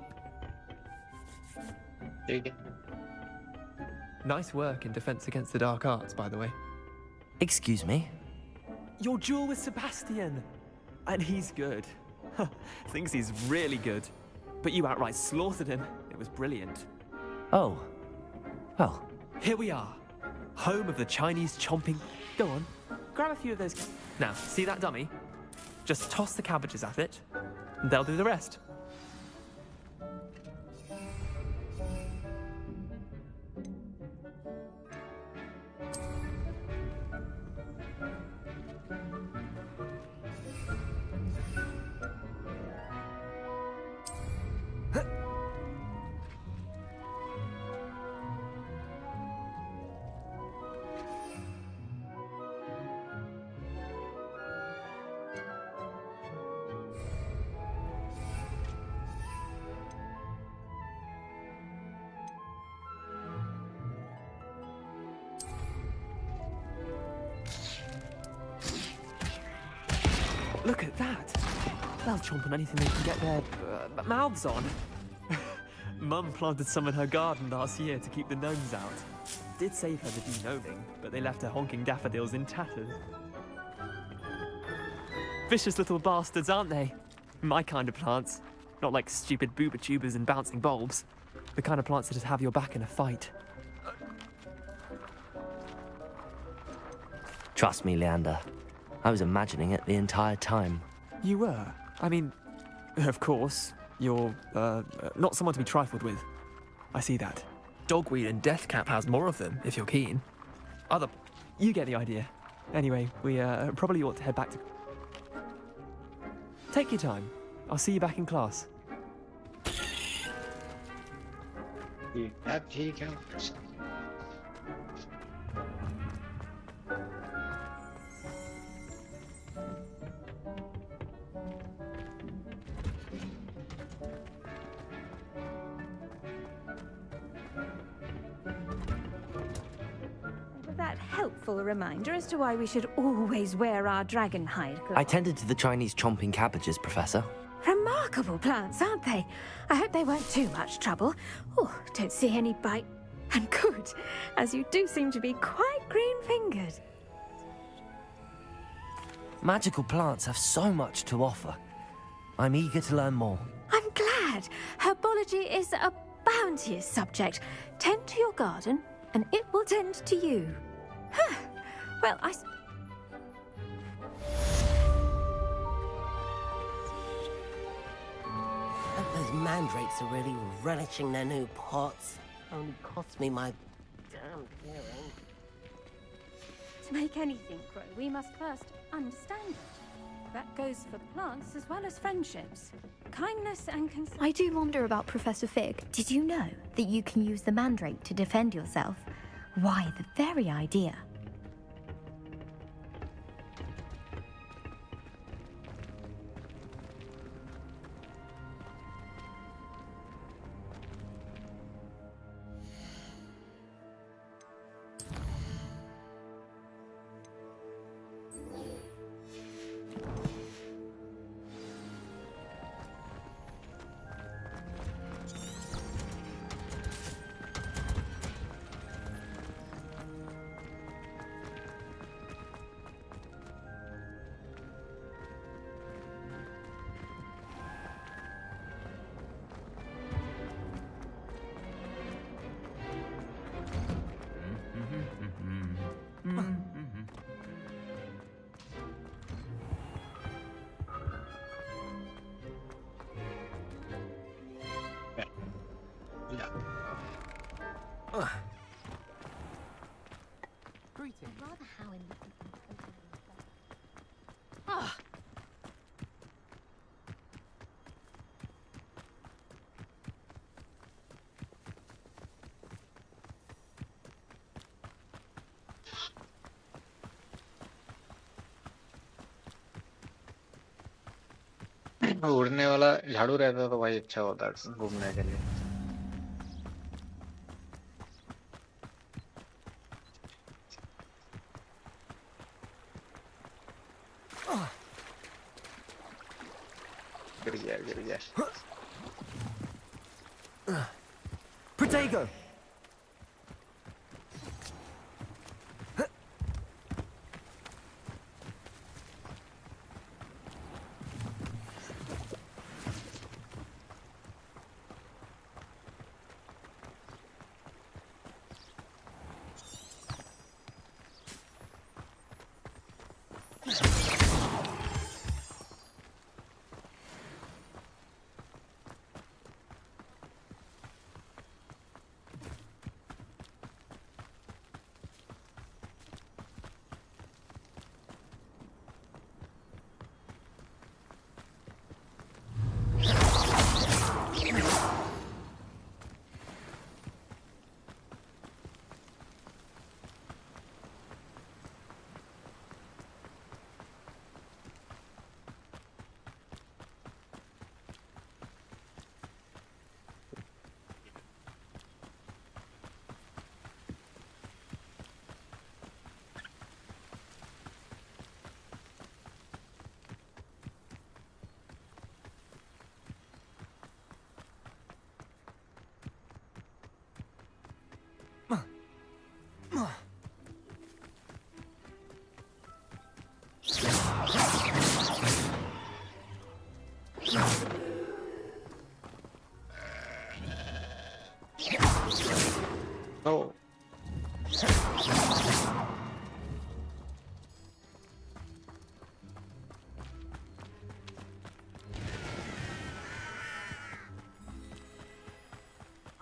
S20: Nice work in Defense Against the Dark Arts, by the way.
S3: Excuse me?
S20: Your duel with Sebastian. And he's good. Thinks he's really good. But you outright slaughtered him. It was brilliant.
S3: Oh, Well,
S20: here we are. Home of the Chinese chomping... Go on, grab a few of those... Now, see that dummy? Just toss the cabbages at it, and they'll do the rest. Look at that! They'll chomp on anything they can get their mouths on. Mum planted some in her garden last year to keep the gnomes out. Did save her the de-gnoming, but they left her honking daffodils in tatters. Vicious little bastards, aren't they? My kind of plants. Not like stupid booba tubers and bouncing bulbs. The kind of plants that just have your back in a fight.
S3: trust me, Leander. I was imagining it the entire time.
S20: You were? I mean, of course, you're, not someone to be trifled with. I see that. Dogweed and Deathcap has more of them, if you're keen. You get the idea. Anyway, we, probably ought to head back to... Take your time. I'll see you back in class.
S6: That helpful reminder as to why we should always wear our dragon hide gloves.
S3: I tended to the Chinese chomping cabbages, Professor.
S6: Remarkable plants, aren't they? I hope they weren't too much trouble. Oh, don't see any bite. And good, as you do seem to be quite green-fingered.
S3: Magical plants have so much to offer. I'm eager to learn more.
S6: I'm glad. Herbology is a bounteous subject. Tend to your garden, and it will tend to you. Well, I
S8: Those mandrakes are really relishing their new pots. Only cost me my damn hearing.
S6: To make anything grow, we must first understand it. That goes for plants as well as friendships. Kindness and concern.
S9: I do wonder about Professor Fig. Did you know that you can use the mandrake to defend yourself? Why, the very idea.
S1: उड़ने वाला झाड़ू रहता तो भाई अच्छा होता घूमने के लिए। गिर गया।
S3: Protego!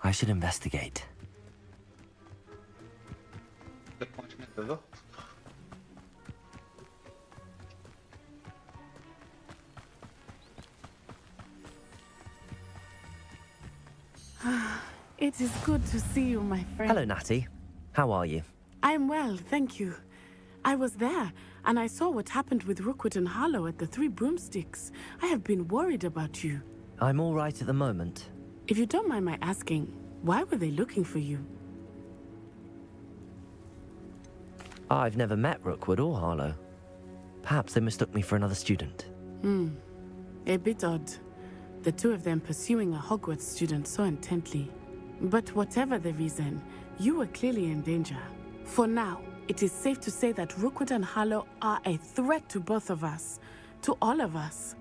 S3: I should investigate.
S21: It is good to see you, my friend.
S3: Hello, Natty. How are you?
S21: I'm well, thank you. I was there, and I saw what happened with Rookwood and Harlow at the Three Broomsticks. I have been worried about you.
S3: I'm all right at the moment.
S21: If you don't mind my asking, why were they looking for you?
S3: I've never met Rookwood or Harlow. Perhaps they mistook me for another student.
S21: A bit odd. The two of them pursuing a Hogwarts student so intently. But whatever the reason, you were clearly in danger. For now, it is safe to say that Rookwood and Harlow are a threat to both of us. To all of us.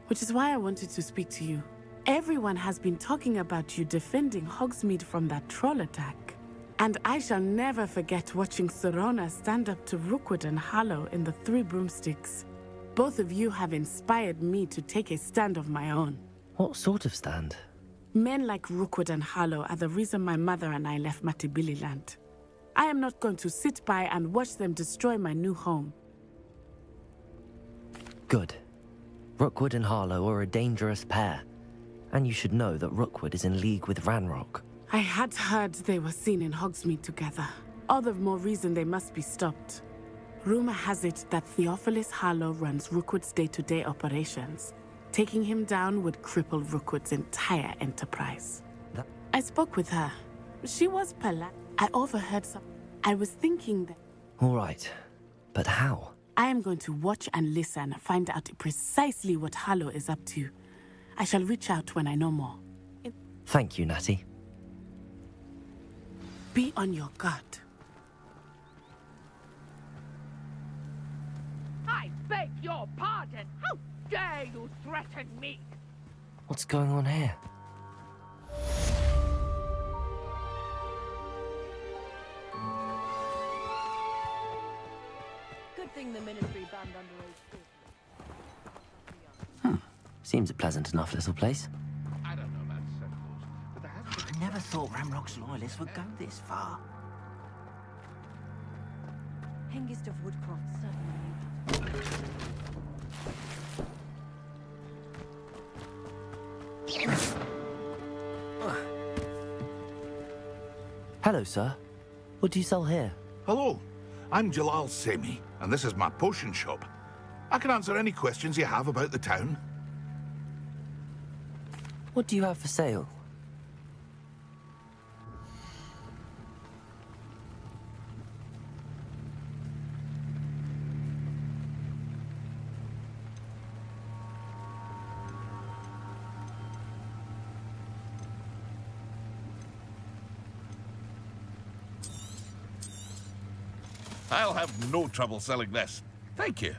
S21: Which is why I wanted to speak to you. Everyone has been talking about you defending Hogsmeade from that troll attack. And I shall never forget watching Sorona stand up to Rookwood and Harlow in the Three Broomsticks. Both of you have inspired me to take a stand of my own.
S3: What sort of stand?
S21: Men like Rookwood and Harlow are the reason my mother and I left Matabeleland. I am not going to sit by and watch them destroy my new home.
S3: Good. Rookwood and Harlow are a dangerous pair. And you should know that Rookwood is in league with Ranrock.
S21: I had heard they were seen in Hogsmeade together. All the more reason they must be stopped. Rumor has it that Theophilus Harlow runs Rookwood's day-to-day operations. Taking him down would cripple Rookwood's entire enterprise. I spoke with her. She was polite. I overheard some. I was thinking that...
S3: All right. But how?
S21: I am going to watch and listen, find out precisely what Harlow is up to. I shall reach out when I know more.
S3: Thank you, Natty.
S21: Be on your guard.
S18: I beg your pardon! How dare you threaten me?
S3: What's going on here?
S18: Good thing the Ministry banned underage sports.
S3: Seems a pleasant enough little place.
S11: I don't know about circles, but there has been...
S13: I never thought Ranrock's loyalists would go this far.
S6: Hengist of Woodcroft, certainly.
S3: Hello, sir. What do you sell here?
S11: Hello, I'm Jalal Semi, and this is my potion shop. I can answer any questions you have about the town.
S3: What do you have for sale?
S15: I'll have no trouble selling this. Thank you.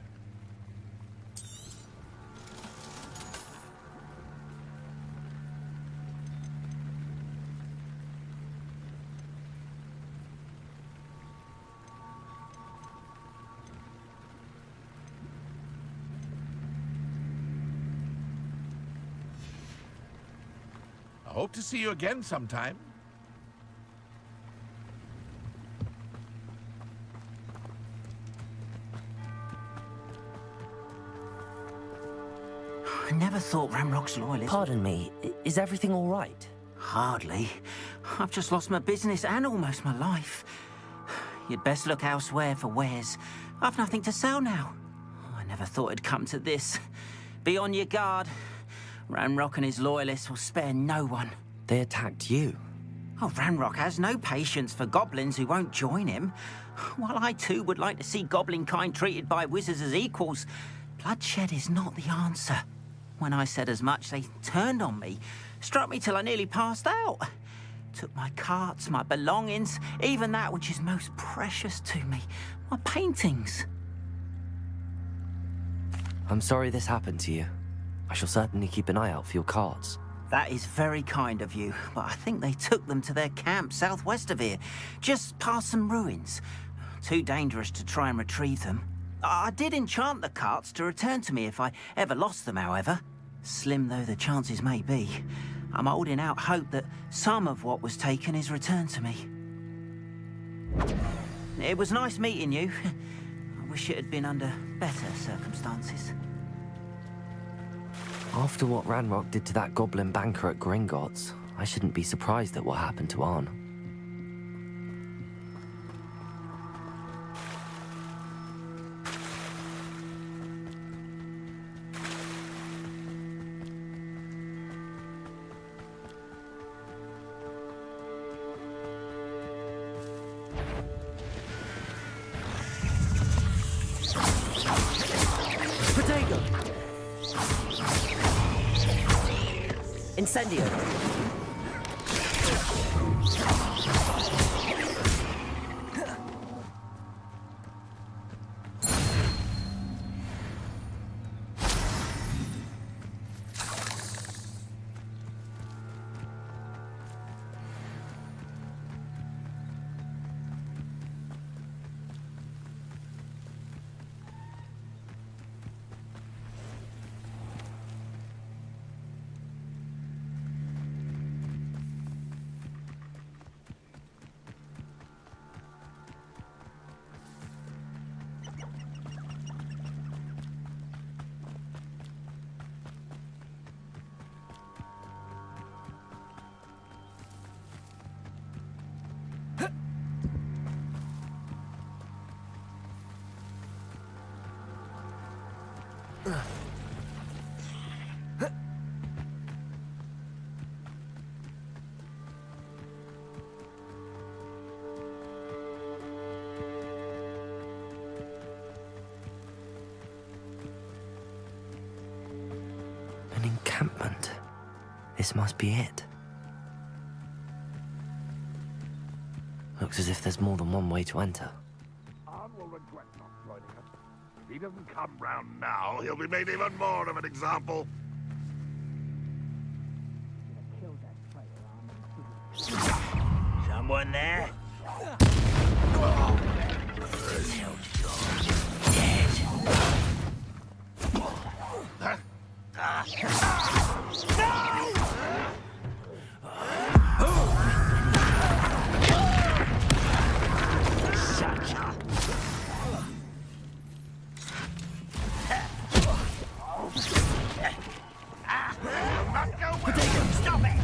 S15: I hope to see you again sometime.
S13: I never thought Ranrock's loyalists...
S3: Pardon me, is everything all right?
S13: Hardly. I've just lost my business and almost my life. You'd best look elsewhere for wares. I've nothing to sell now. I never thought it'd come to this. Be on your guard. Ranrock and his loyalists will spare no one.
S3: They attacked you?
S13: Oh, Ranrock has no patience for goblins who won't join him. While I too would like to see goblin kind treated by wizards as equals, bloodshed is not the answer. When I said as much, they turned on me, struck me till I nearly passed out. Took my carts, my belongings, even that which is most precious to me, my paintings.
S3: I'm sorry this happened to you. I shall certainly keep an eye out for your carts.
S13: That is very kind of you, but I think they took them to their camp southwest of here, just past some ruins. Too dangerous to try and retrieve them. I did enchant the carts to return to me if I ever lost them, however. Slim though the chances may be, I'm holding out hope that some of what was taken is returned to me. It was nice meeting you. I wish it had been under better circumstances.
S3: After what Ranrock did to that goblin banker at Gringotts, I shouldn't be surprised at what happened to Arn.
S16: Incendio!
S3: An encampment. This must be it. Looks as if there's more than one way to enter.
S11: Arn will regret not joining us. If he doesn't come round now, he'll be made even more of an example.
S13: Someone there?
S11: Stop it!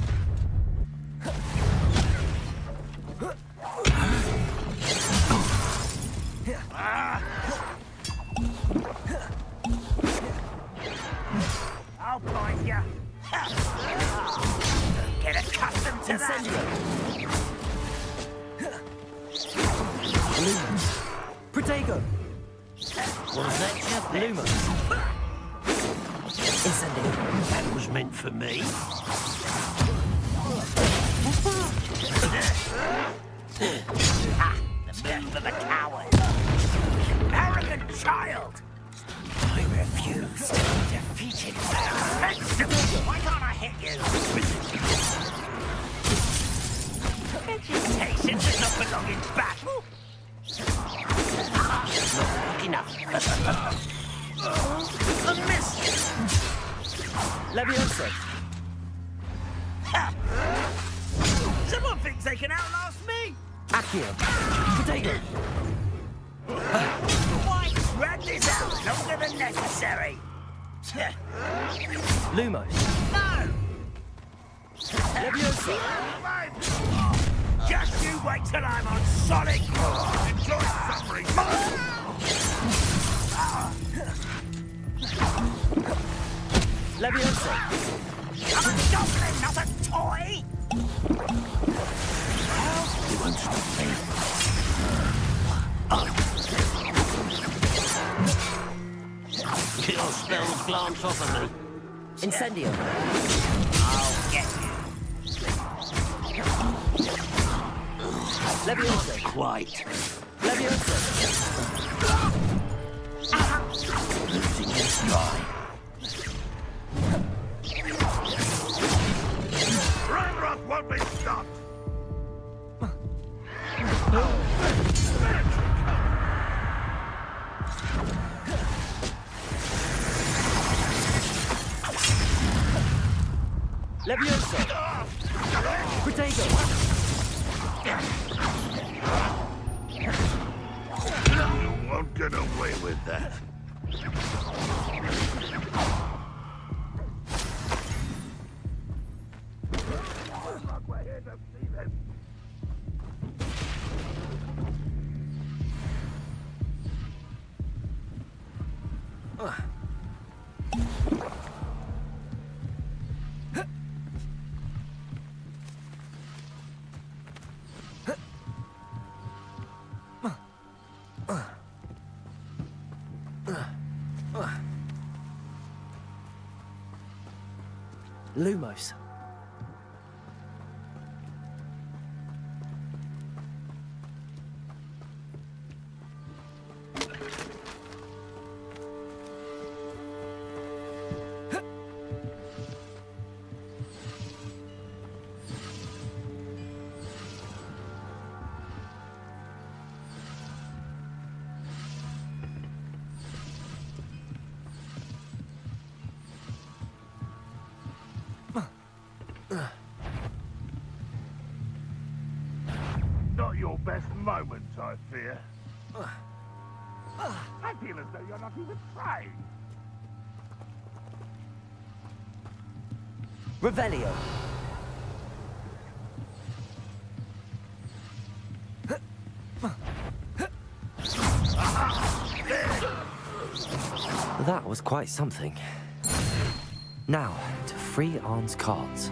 S13: I'll find ya. Get accustomed to that.
S16: Lumos. Protego!
S8: Was that just
S16: Lumos. Incendio.
S8: That was meant for me.
S13: The move of a coward. Arrogant child. I refuse to be defeated by a vegetable. Why can't I hit you? Vegetation does not belong in battle.
S8: Not quick enough.
S13: A miss.
S16: Leviosa.
S13: Someone thinks they can outlast me.
S16: Accio. Protego.
S13: Why drag this out longer than necessary?
S16: Lumos.
S13: No!
S16: Leviosa.
S13: Just you wait till I'm on solid ground.
S11: Enjoy suffering.
S16: Leviosa.
S13: I'm a goblin, not a toy!
S8: You won't stop me. Your spells glance off of me.
S16: Incendio.
S13: I'll get you.
S16: Leviosa.
S8: Quite.
S16: Leviosa.
S8: Losing your stride.
S11: Ranrock won't be stopped!
S16: Levioso! Protego!
S11: You won't get away with that.
S16: Lumos.
S11: Not your best moment, I fear. I feel as though you're not even trying.
S16: Revelio.
S3: That was quite something. Now, to free Arn's cards.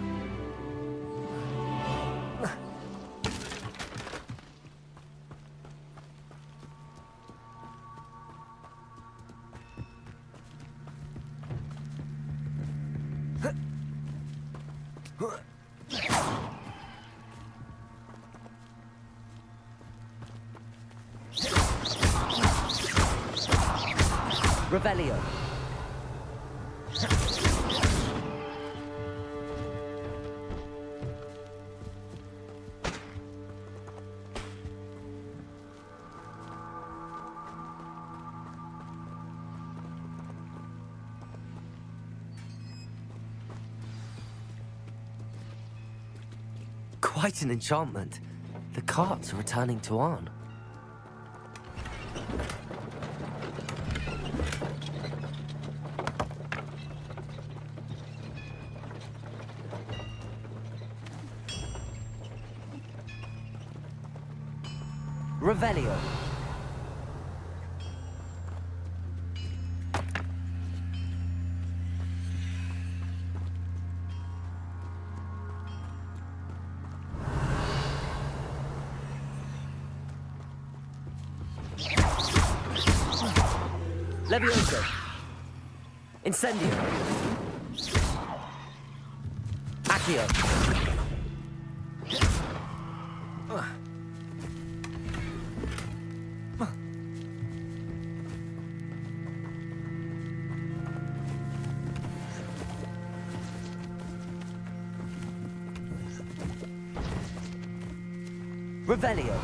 S3: Revelio. Quite an enchantment. The carts are returning to Arn. Revelio. Levioso. Incendio. Accio. Revelio.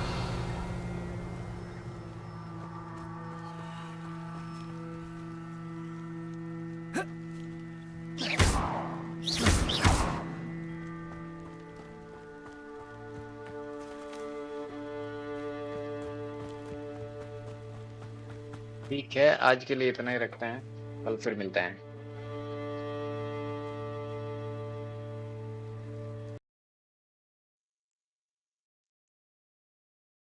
S1: ठीक है, आज के लिए इतना ही रखते हैं, कल फिर मिलते हैं।